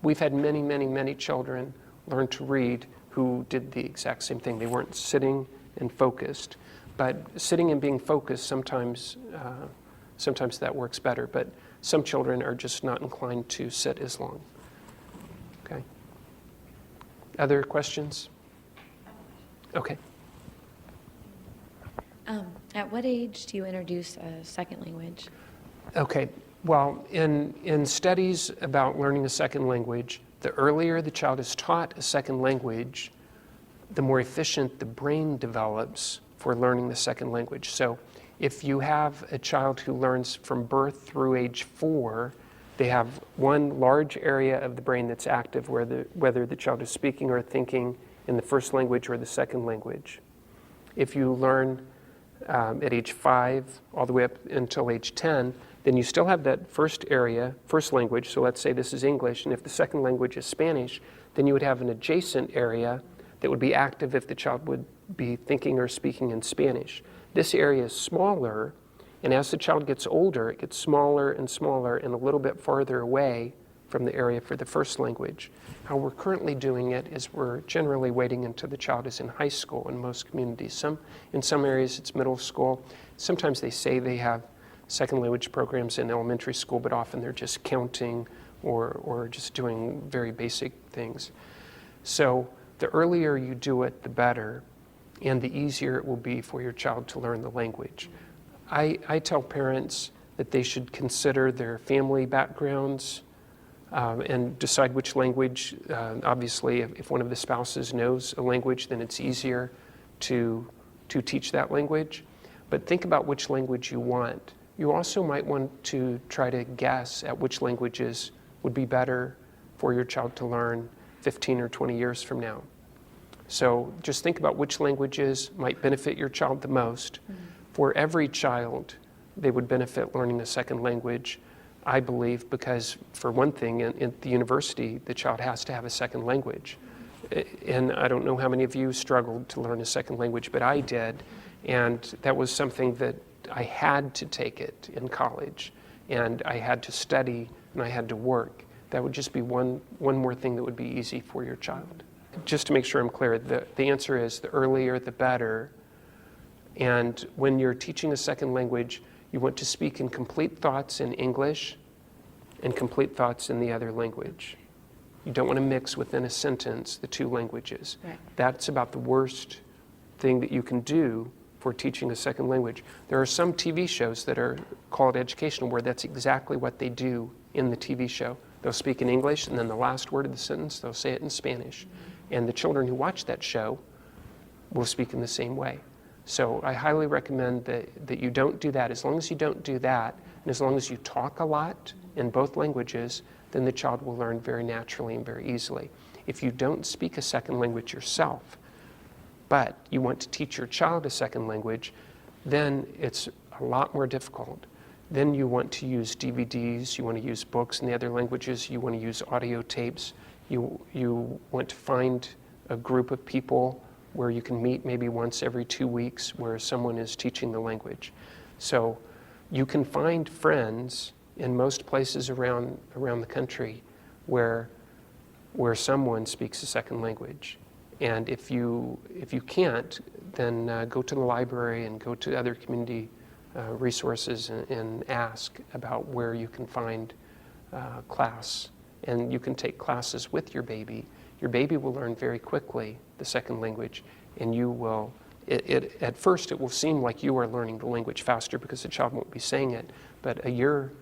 We've had many, many, many children learn to read who did the exact same thing. They weren't sitting and focused. But sitting and being focused, sometimes that works better. But some children are just not inclined to sit as long. Okay. Other questions? Okay. At what age do you introduce a second language? Okay. Well, in studies about learning a second language, the earlier the child is taught a second language, the more efficient the brain develops for learning the second language. So if you have a child who learns from birth through age 4, they have one large area of the brain that's active, whether the child is speaking or thinking in the first language or the second language. If you learn at age 5 all the way up until age 10, then you still have that first area, first language. So let's say this is English, and if the second language is Spanish, then you would have an adjacent area that would be active if the child would be thinking or speaking in Spanish. This area is smaller, and as the child gets older, it gets smaller and smaller and a little bit farther away from the area for the first language. How we're currently doing it is we're generally waiting until the child is in high school in most communities. In some areas it's middle school. Sometimes they say they have second language programs in elementary school, but often they're just counting or just doing very basic things. So the earlier you do it, the better. and the easier it will be for your child to learn the language. I tell parents that they should consider their family backgrounds and decide which language. Obviously, if one of the spouses knows a language, then it's easier to teach that language. But think about which language you want. You also might want to try to guess at which languages would be better for your child to learn 15 or 20 years from now. So just think about which languages might benefit your child the most. For every child, they would benefit learning a second language, I believe, because for one thing, in the university, the child has to have a second language. And I don't know how many of you struggled to learn a second language, but I did. And that was something that I had to take it in college. And I had to study, and I had to work. That would just be one more thing that would be easy for your child. Just to make sure I'm clear, the answer is the earlier the better. And when you're teaching a second language, you want to speak in complete thoughts in English and complete thoughts in the other language. You don't want to mix within a sentence the two languages. Right. That's about the worst thing that you can do for teaching a second language. There are some TV shows that are called educational where that's exactly what they do in the TV show. They'll speak in English, and then the last word of the sentence, they'll say it in Spanish. And the children who watch that show will speak in the same way. So I highly recommend that you don't do that. As long as you don't do that, and as long as you talk a lot in both languages, then the child will learn very naturally and very easily. If you don't speak a second language yourself, but you want to teach your child a second language, then it's a lot more difficult. Then you want to use DVDs, you want to use books in the other languages, you want to use audio tapes, you want to find a group of people where you can meet maybe once every 2 weeks where someone is teaching the language. So you can find friends in most places around the country where someone speaks a second language. And if you can't, then go to the library and go to other community resources and ask about where you can find class. And you can take classes with your baby. Your baby will learn very quickly the second language, and you will, at first it will seem like you are learning the language faster because the child won't be saying it, but a year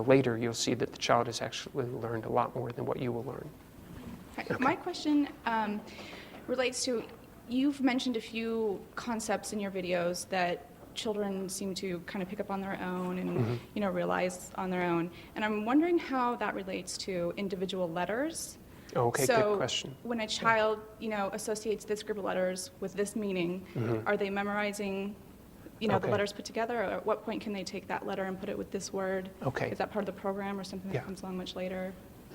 later you'll see that the child has actually learned a lot more than what you will learn. Okay. My question relates to, you've mentioned a few concepts in your videos that children seem to kind of pick up on their own and realize on their own. And I'm wondering how that relates to individual letters. Okay, so good question. When a child, associates this group of letters with this meaning, are they memorizing, the letters put together? Or at what point can they take that letter and put it with this word? Okay. Is that part of the program or something that comes along much later?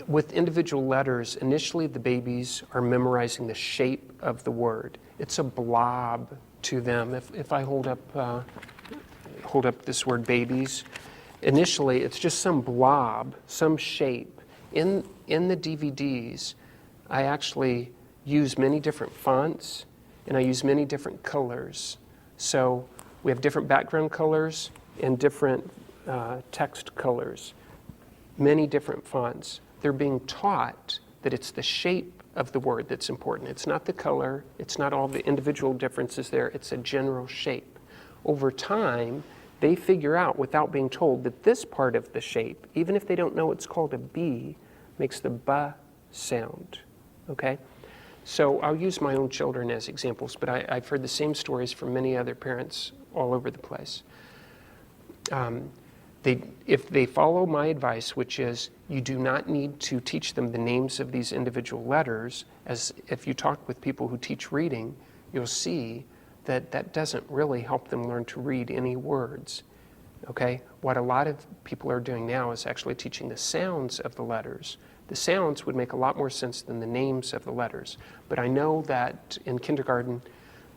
With individual letters, initially the babies are memorizing the shape of the word. It's a blob to them. If I hold up this word babies, initially it's just some blob, some shape. In the DVDs, I actually use many different fonts and I use many different colors. So we have different background colors and different text colors, many different fonts. They're being taught that it's the shape of the word that's important. It's not the color, it's not all the individual differences there, it's a general shape. Over time, they figure out without being told that this part of the shape, even if they don't know it's called a B, makes the B sound, okay? So I'll use my own children as examples, but I've heard the same stories from many other parents all over the place. If they follow my advice, which is you do not need to teach them the names of these individual letters, as if you talk with people who teach reading, you'll see that that doesn't really help them learn to read any words. Okay? What a lot of people are doing now is actually teaching the sounds of the letters. The sounds would make a lot more sense than the names of the letters. But I know that in kindergarten,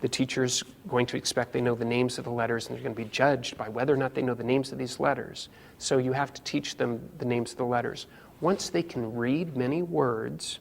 the teacher's going to expect they know the names of the letters, and they're going to be judged by whether or not they know the names of these letters. So you have to teach them the names of the letters. Once they can read many words,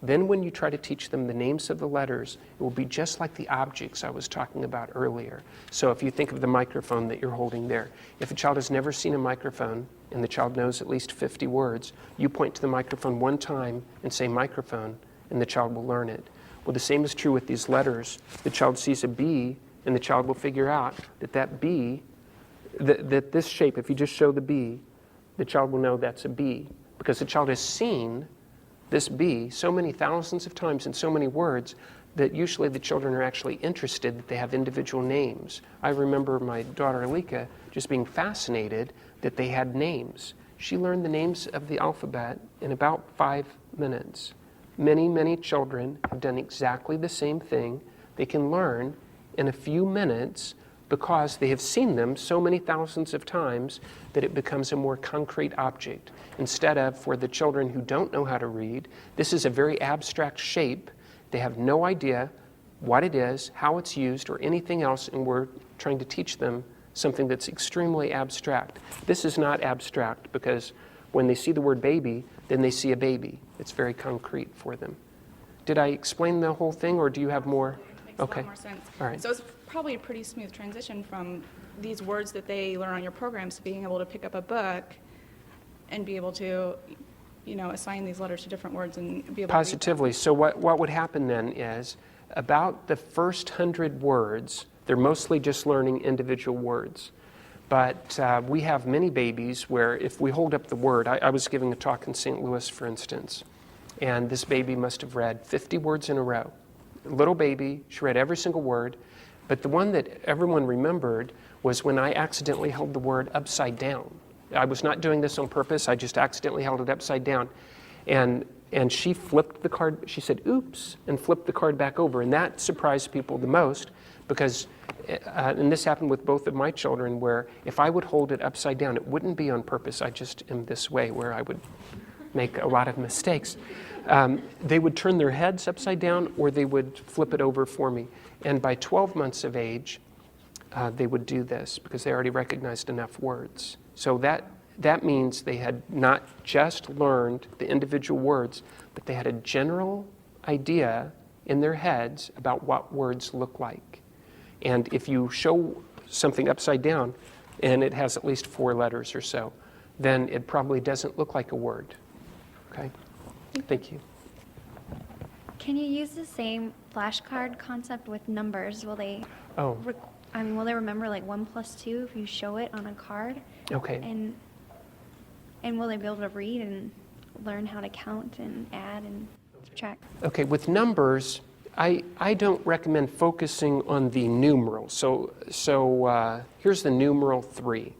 then when you try to teach them the names of the letters, it will be just like the objects I was talking about earlier. So if you think of the microphone that you're holding there, if a child has never seen a microphone and the child knows at least 50 words, you point to the microphone one time and say microphone, and the child will learn it. Well, the same is true with these letters. The child sees a B, and the child will figure out that that B, that this shape, if you just show the B, the child will know that's a B, because the child has seen this B so many thousands of times in so many words that usually the children are actually interested that they have individual names. I remember my daughter Alika just being fascinated that they had names. She learned the names of the alphabet in about 5 minutes. Many, many children have done exactly the same thing. They can learn in a few minutes because they have seen them so many thousands of times that it becomes a more concrete object. Instead of, for the children who don't know how to read, this is a very abstract shape. They have no idea what it is, how it's used, or anything else, and we're trying to teach them something that's extremely abstract. This is not abstract because when they see the word baby, then they see a baby. It's very concrete for them. Did I explain the whole thing, or do you have more? Makes a lot more sense. All right. So it's probably a pretty smooth transition from these words that they learn on your programs to being able to pick up a book and be able to, assign these letters to different words and be able Positively. So what would happen then is about the first 100 words, they're mostly just learning individual words. But we have many babies where if we hold up the word, I was giving a talk in St. Louis, for instance, and this baby must have read 50 words in a row. Little baby, she read every single word, but the one that everyone remembered was when I accidentally held the word upside down. I was not doing this on purpose, I just accidentally held it upside down. And she flipped the card, she said, oops, and flipped the card back over. And that surprised people the most because, and this happened with both of my children, where if I would hold it upside down, it wouldn't be on purpose. I just am this way where I would make a lot of mistakes. They would turn their heads upside down or they would flip it over for me. And by 12 months of age, they would do this because they already recognized enough words. So that means they had not just learned the individual words, but they had a general idea in their heads about what words look like. And if you show something upside down and it has at least 4 letters or so, then it probably doesn't look like a word. Okay? Thank you. Can you use the same flashcard concept with numbers? Will they? Oh. Will they remember like 1 + 2 if you show it on a card? Okay. And will they be able to read and learn how to count and add and subtract? Okay, with numbers, I don't recommend focusing on the numeral. So here's the numeral 3.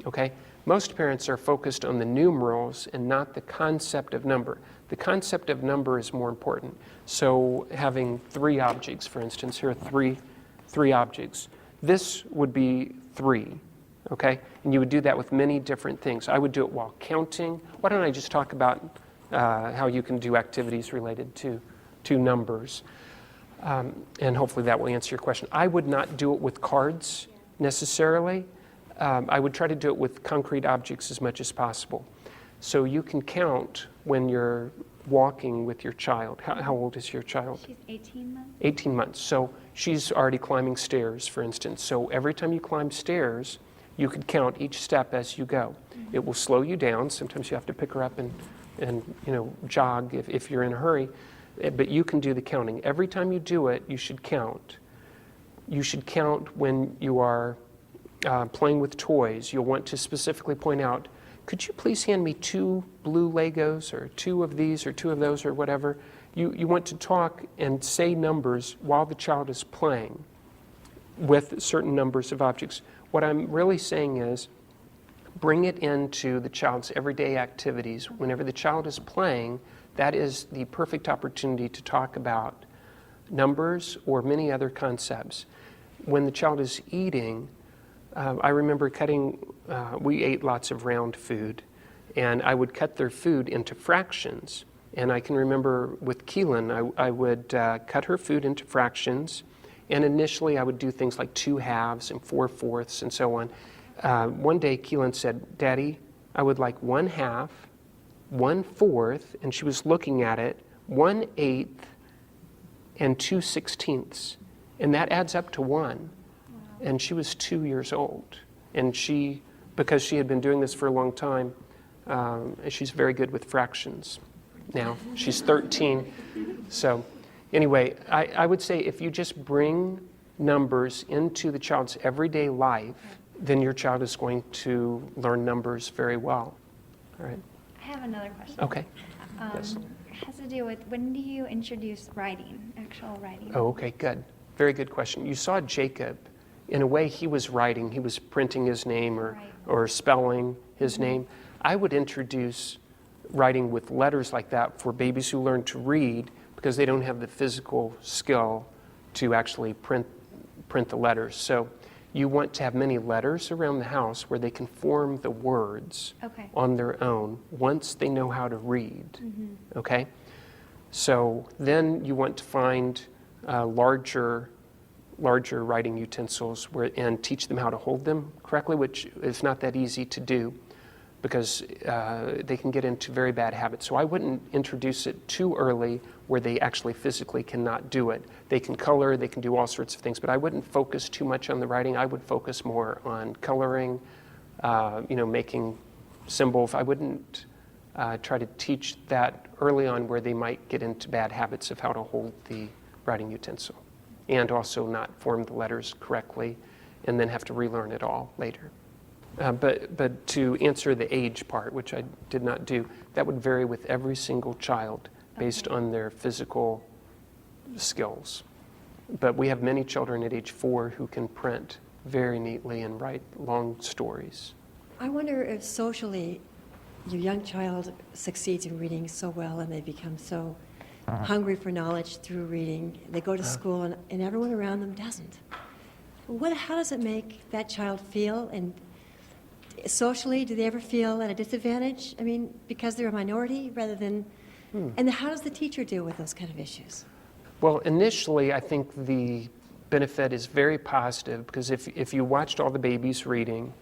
Okay? Most parents are focused on the numerals and not the concept of number. The concept of number is more important. So having 3 objects, for instance, here are three objects. This would be 3, okay? And you would do that with many different things. I would do it while counting. Why don't I just talk about how you can do activities related to numbers? And hopefully that will answer your question. I would not do it with cards necessarily. I would try to do it with concrete objects as much as possible. So you can count when you're walking with your child. How old is your child? She's 18 months. 18 months. So she's already climbing stairs, for instance. So every time you climb stairs, you could count each step as you go. It will slow you down. Sometimes you have to pick her up and jog if you're in a hurry. But you can do the counting. Every time you do it, you should count. You should count when you are playing with toys. You'll want to specifically point out, could you please hand me 2 blue Legos or 2 of these or 2 of those or whatever? You want to talk and say numbers while the child is playing with certain numbers of objects. What I'm really saying is bring it into the child's everyday activities. Whenever the child is playing, that is the perfect opportunity to talk about numbers or many other concepts. When the child is eating, I remember we ate lots of round food, and I would cut their food into fractions. And I can remember with Keelan, I would cut her food into fractions, and initially I would do things like 2 halves and 4 fourths and so on. One day Keelan said, Daddy, I would like 1 half, 1 fourth, and she was looking at it, 1/8, and 2/16. And that adds up to 1. And she was 2 years old. And because she had been doing this for a long time, she's very good with fractions now. She's 13. So Anyway, I would say if you just bring numbers into the child's everyday life, then your child is going to learn numbers very well. All right. I have another question. Okay. Yes. It has to do with when do you introduce writing, actual writing? Oh, okay, good. Very good question. You saw Jacob. In a way, he was writing. He was printing his name or spelling his name. I would introduce writing with letters like that for babies who learn to read because they don't have the physical skill to actually print the letters. So you want to have many letters around the house where they can form the words on their own once they know how to read. Okay? So then you want to find larger writing utensils and teach them how to hold them correctly, which is not that easy to do because they can get into very bad habits. So I wouldn't introduce it too early where they actually physically cannot do it. They can color, they can do all sorts of things, but I wouldn't focus too much on the writing. I would focus more on coloring, making symbols. I wouldn't try to teach that early on where they might get into bad habits of how to hold the writing utensil and also not form the letters correctly and then have to relearn it all later. But to answer the age part, which I did not do, that would vary with every single child based on their physical skills. But we have many children at age 4 who can print very neatly and write long stories. I wonder if socially your young child succeeds in reading so well and they become so hungry for knowledge through reading. They go to school and everyone around them doesn't. How does it make that child feel? And socially, do they ever feel at a disadvantage? I mean, because they're a minority rather than... And how does the teacher deal with those kind of issues? Well, initially, I think the benefit is very positive because if you watched all the babies reading,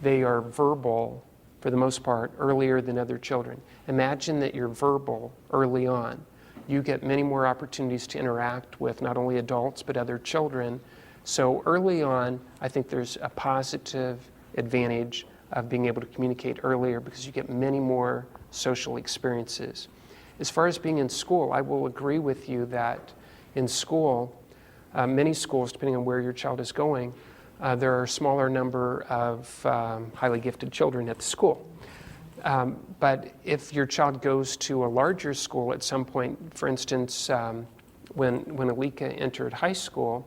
they are verbal, for the most part, earlier than other children. Imagine that you're verbal early on. You get many more opportunities to interact with not only adults but other children. So early on, I think there's a positive advantage of being able to communicate earlier because you get many more social experiences. As far as being in school, I will agree with you that in school, many schools, depending on where your child is going, there are a smaller number of highly gifted children at the school. But if your child goes to a larger school at some point, for instance, when Alika entered high school,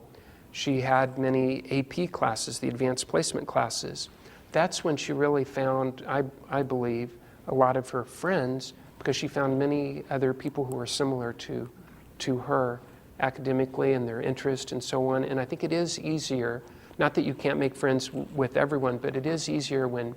she had many AP classes, the advanced placement classes. That's when she really found, I believe, a lot of her friends because she found many other people who were similar to her academically and their interest and so on. And I think it is easier, not that you can't make friends with everyone, but it is easier when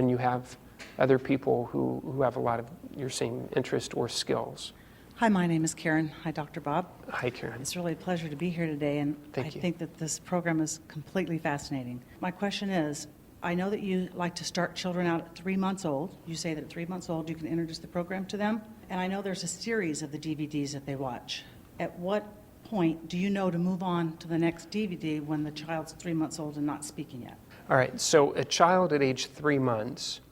you have other people who have a lot of your same interest or skills. Hi, my name is Karen. Hi, Dr. Bob. Hi, Karen. It's really a pleasure to be here today, and I think that this program is completely fascinating. My question is, I know that you like to start children out at 3 months old. You say that at 3 months old you can introduce the program to them, and I know there's a series of the DVDs that they watch. At what point do you know to move on to the next DVD when the child's 3 months old and not speaking yet? All right, so a child at age 3 months,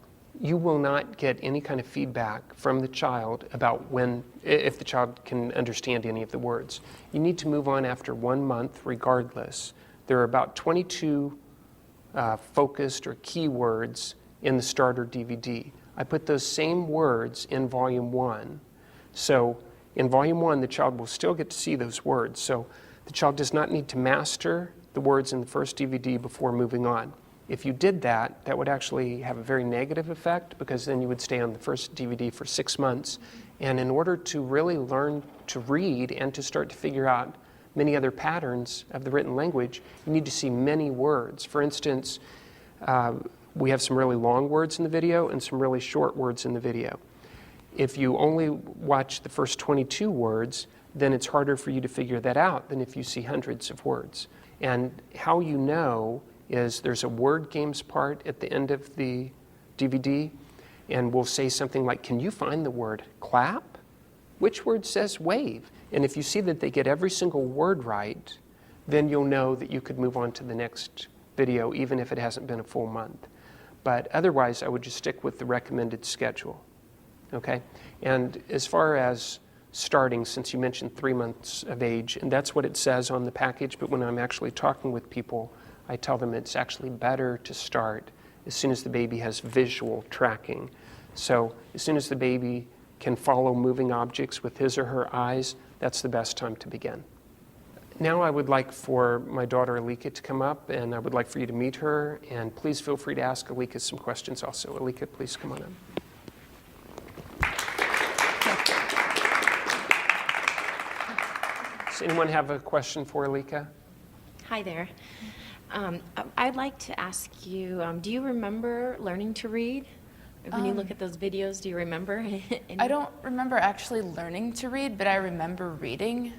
you will not get any kind of feedback from the child about if the child can understand any of the words. You need to move on after 1 month regardless. There are about 22 focused or keywords in the starter DVD. I put those same words in volume 1. So in volume 1, the child will still get to see those words. So the child does not need to master the words in the first DVD before moving on. If you did that, that would actually have a very negative effect because then you would stay on the first DVD for 6 months. And in order to really learn to read and to start to figure out many other patterns of the written language, you need to see many words. For instance, we have some really long words in the video and some really short words in the video. If you only watch the first 22 words, then it's harder for you to figure that out than if you see hundreds of words. And how you know is there's a word games part at the end of the DVD, and we'll say something like, can you find the word clap? Which word says wave? And if you see that they get every single word right, then you'll know that you could move on to the next video, even if it hasn't been a full month. But otherwise, I would just stick with the recommended schedule. Okay? And as far as starting, since you mentioned 3 months of age, and that's what it says on the package, but when I'm actually talking with people, I tell them it's actually better to start as soon as the baby has visual tracking. So as soon as the baby can follow moving objects with his or her eyes, that's the best time to begin. Now I would like for my daughter Alika to come up, and I would like for you to meet her, and please feel free to ask Alika some questions also. Alika, please come on up. Does anyone have a question for Alika? Hi there. I'd like to ask you, do you remember learning to read? When you look at those videos, do you remember? I don't remember actually learning to read, but I remember reading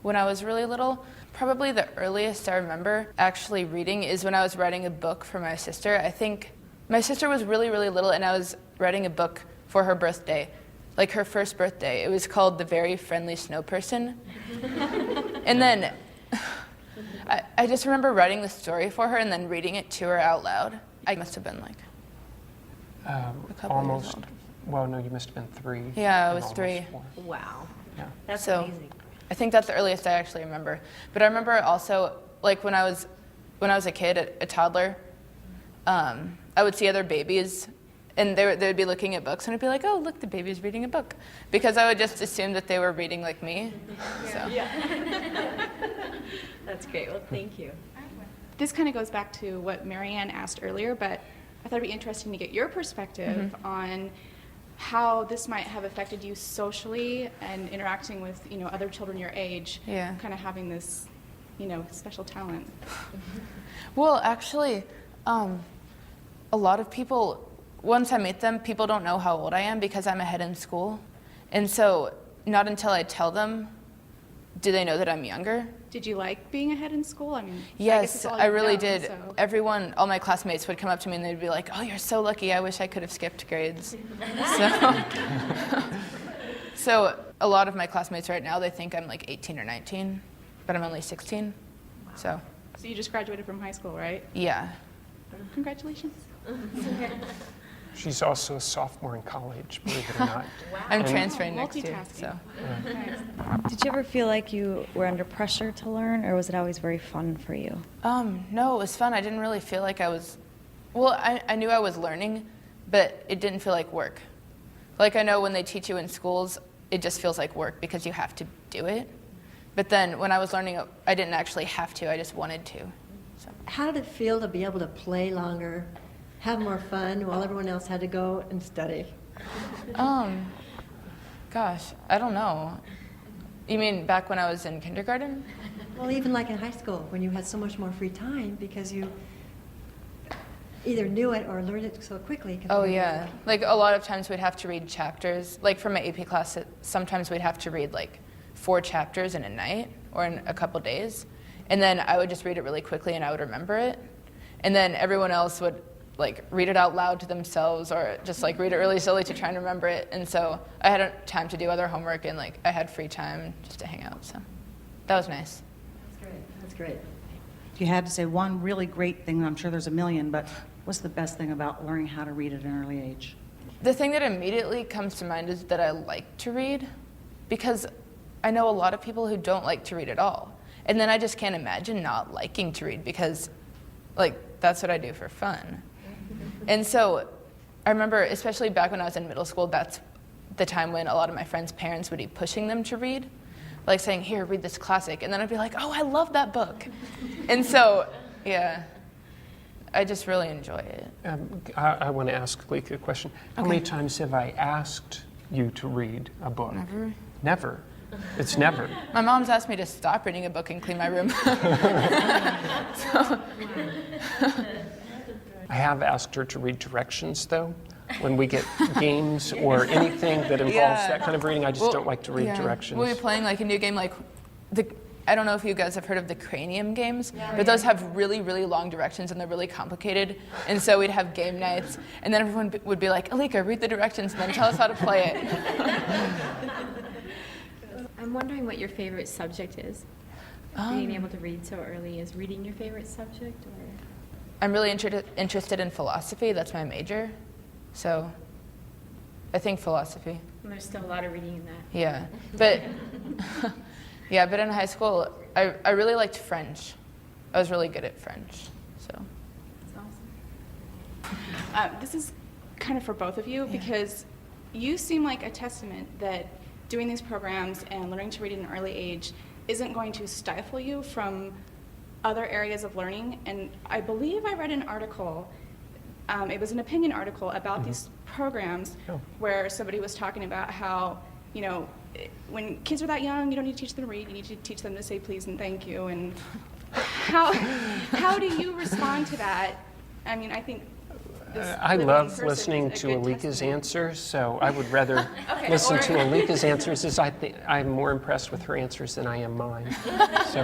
when I was really little. Probably the earliest I remember actually reading is when I was writing a book for my sister. I think my sister was really, really little, and I was writing a book for her birthday, like her first birthday. It was called The Very Friendly Snow Person. And then I just remember writing the story for her and then reading it to her out loud. I must have been like a couple almost, years old. well, no, you must have been 3. Yeah, I was almost 3. 4. Wow. Yeah. That's so, amazing. I think that's the earliest I actually remember. But I remember also, like when I was a kid, a toddler, I would see other babies, and they would be looking at books, and I'd be like, oh, look, the baby's reading a book. Because I would just assume that they were reading like me. So. Yeah. That's great. Well, thank you. This kind of goes back to what Marianne asked earlier, but I thought it'd be interesting to get your perspective on how this might have affected you socially and interacting with, other children your age. Yeah. Kind of having this, special talent. Well, actually, a lot of people, once I meet them, people don't know how old I am because I'm ahead in school. And so not until I tell them do they know that I'm younger. Did you like being ahead in school? I mean, Yes, I really know, did. so. Everyone, all my classmates would come up to me and they'd be like, oh, you're so lucky. I wish I could have skipped grades. So a lot of my classmates right now, they think I'm like 18 or 19, but I'm only 16. So you just graduated from high school, right? Yeah. Congratulations. She's also a sophomore in college, believe it or not. I'm transferring next year. So. Did you ever feel like you were under pressure to learn, or was it always very fun for you? No, it was fun. I didn't really feel like I was, well, I knew I was learning, but it didn't feel like work. Like I know when they teach you in schools, it just feels like work because you have to do it. But then when I was learning, I didn't actually have to, I just wanted to. So. How did it feel to be able to play longer, have more fun while everyone else had to go and study? Gosh, I don't know. You mean back when I was in kindergarten? Well, even like in high school, when you had so much more free time because you either knew it or learned it so quickly. Oh, yeah. Like a lot of times we'd have to read chapters. Like for my AP class, sometimes we'd have to read like 4 chapters in a night or in a couple days. And then I would just read it really quickly and I would remember it. And then everyone else would like read it out loud to themselves or just like read it really slowly to try and remember it. And so I had time to do other homework and like I had free time just to hang out. So that was nice. That's great. That's great. If you had to say one really great thing, I'm sure there's a million, but what's the best thing about learning how to read at an early age? The thing that immediately comes to mind is that I like to read because I know a lot of people who don't like to read at all. And then I just can't imagine not liking to read because like that's what I do for fun. And so I remember, especially back when I was in middle school, that's the time when a lot of my friends' parents would be pushing them to read, like saying, here, read this classic. And then I'd be like, oh, I love that book. And so, yeah, I just really enjoy it. I want to ask Alika a question. How many times have I asked you to read a book? Never. Never. It's never. My mom's asked me to stop reading a book and clean my room. So. I have asked her to read directions, though. When we get games or anything that involves that kind of reading, I just don't like to read directions. We'll be playing like a new game, like I don't know if you guys have heard of the cranium games, but those have really, really long directions and they're really complicated. And so we'd have game nights, and then everyone would be like, Alika, read the directions and then tell us how to play it. I'm wondering what your favorite subject is. Being able to read so early, is reading your favorite subject? Or? I'm really interested in philosophy. That's my major. So I think philosophy. And there's still a lot of reading in that. Yeah, but yeah, but in high school, I really liked French. I was really good at French, so. That's awesome. This is kind of for both of you because you seem like a testament that doing these programs and learning to read at an early age isn't going to stifle you from other areas of learning. And I believe I read an article, it was an opinion article about these programs where somebody was talking about how, you know, when kids are that young, you don't need to teach them to read, you need to teach them to say please and thank you. And how do you respond to that? I mean, I think I love listening to Alika's answers, so I would rather listen to Alika's answers, as I'm more impressed with her answers than I am mine. So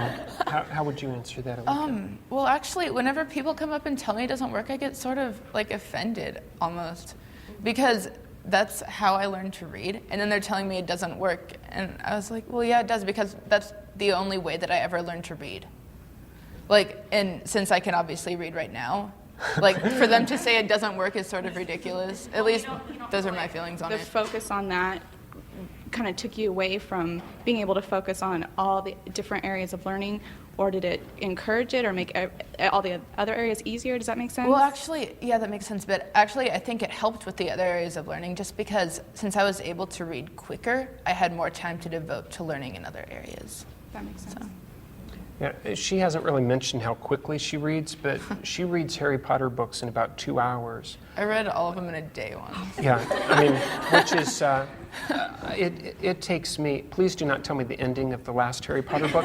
how would you answer that, Alika? Well, actually, whenever people come up and tell me it doesn't work, I get sort of like offended almost, because that's how I learned to read, and then they're telling me it doesn't work, and I was like, well, yeah, it does, because that's the only way that I ever learned to read. Like, and since I can obviously read right now, like, for them to say it doesn't work is sort of ridiculous. At least those are my feelings on it. The focus on that kind of took you away from being able to focus on all the different areas of learning, or did it encourage it or make all the other areas easier? Does that make sense? Well, actually, yeah, that makes sense. But actually, I think it helped with the other areas of learning just because since I was able to read quicker, I had more time to devote to learning in other areas. That makes sense. Yeah, she hasn't really mentioned how quickly she reads, but she reads Harry Potter books in about 2 hours. I read all of them in a day once. Yeah, I mean, which is, it takes me, please do not tell me the ending of the last Harry Potter book.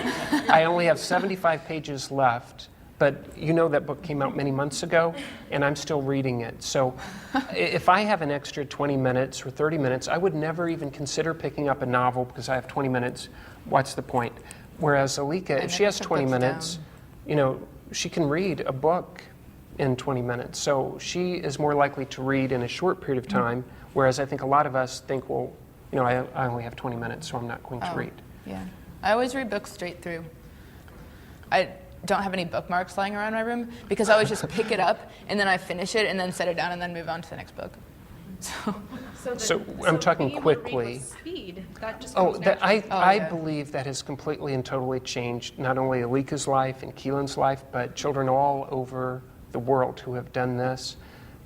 I only have 75 pages left, but you know that book came out many months ago, and I'm still reading it. So if I have an extra 20 minutes or 30 minutes, I would never even consider picking up a novel because I have 20 minutes. What's the point? Whereas Alika, if she has 20 minutes, you know, she can read a book in 20 minutes. So she is more likely to read in a short period of time, whereas I think a lot of us think, well, you know, I only have 20 minutes, so I'm not going to read. Yeah. I always read books straight through. I don't have any bookmarks lying around my room because I always just pick it up and then I finish it and then set it down and then move on to the next book. So I'm talking quickly. Speed, that just I believe that has completely and totally changed not only Alika's life and Keelan's life, but children all over the world who have done this,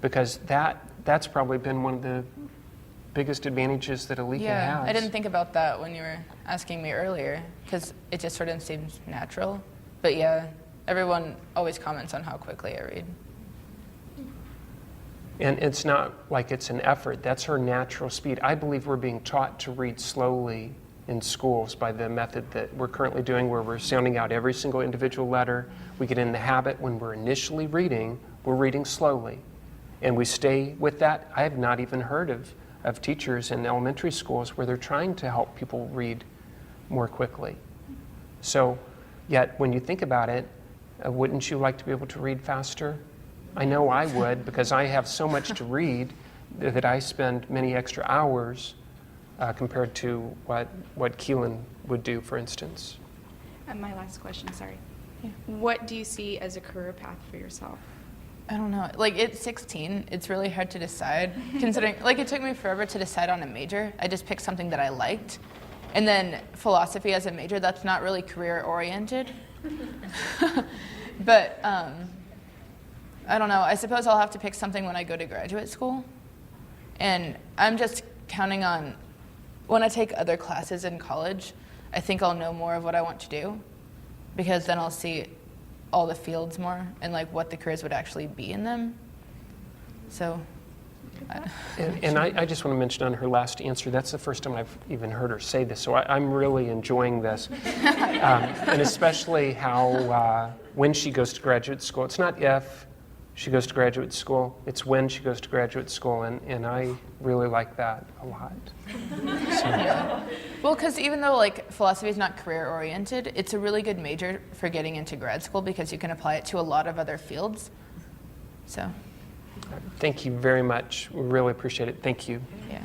because that's probably been one of the biggest advantages that Alika has. I didn't think about that when you were asking me earlier, because it just sort of seems natural. But yeah, everyone always comments on how quickly I read. And it's not like it's an effort. That's her natural speed. I believe we're being taught to read slowly in schools by the method that we're currently doing, where we're sounding out every single individual letter. We get in the habit when we're initially reading, we're reading slowly. And we stay with that. I have not even heard of teachers in elementary schools where they're trying to help people read more quickly. So, yet when you think about it, wouldn't you like to be able to read faster? I know I would, because I have so much to read that I spend many extra hours compared to what Keelan would do, for instance. And my last question, sorry. Yeah. What do you see as a career path for yourself? I don't know. Like, at 16, it's really hard to decide, considering, like, it took me forever to decide on a major. I just picked something that I liked. And then philosophy as a major, that's not really career-oriented. But, I don't know. I suppose I'll have to pick something when I go to graduate school. And I'm just counting on, when I take other classes in college, I think I'll know more of what I want to do, because then I'll see all the fields more and like what the careers would actually be in them. So. And I just want to mention on her last answer, that's the first time I've even heard her say this, so I'm really enjoying this. And especially how when she goes to graduate school, it's not if she goes to graduate school, it's when she goes to graduate school, and I really like that a lot. So. Yeah. Well, because even though like philosophy is not career-oriented, it's a really good major for getting into grad school because you can apply it to a lot of other fields. So. Thank you very much. We really appreciate it. Thank you. Yeah.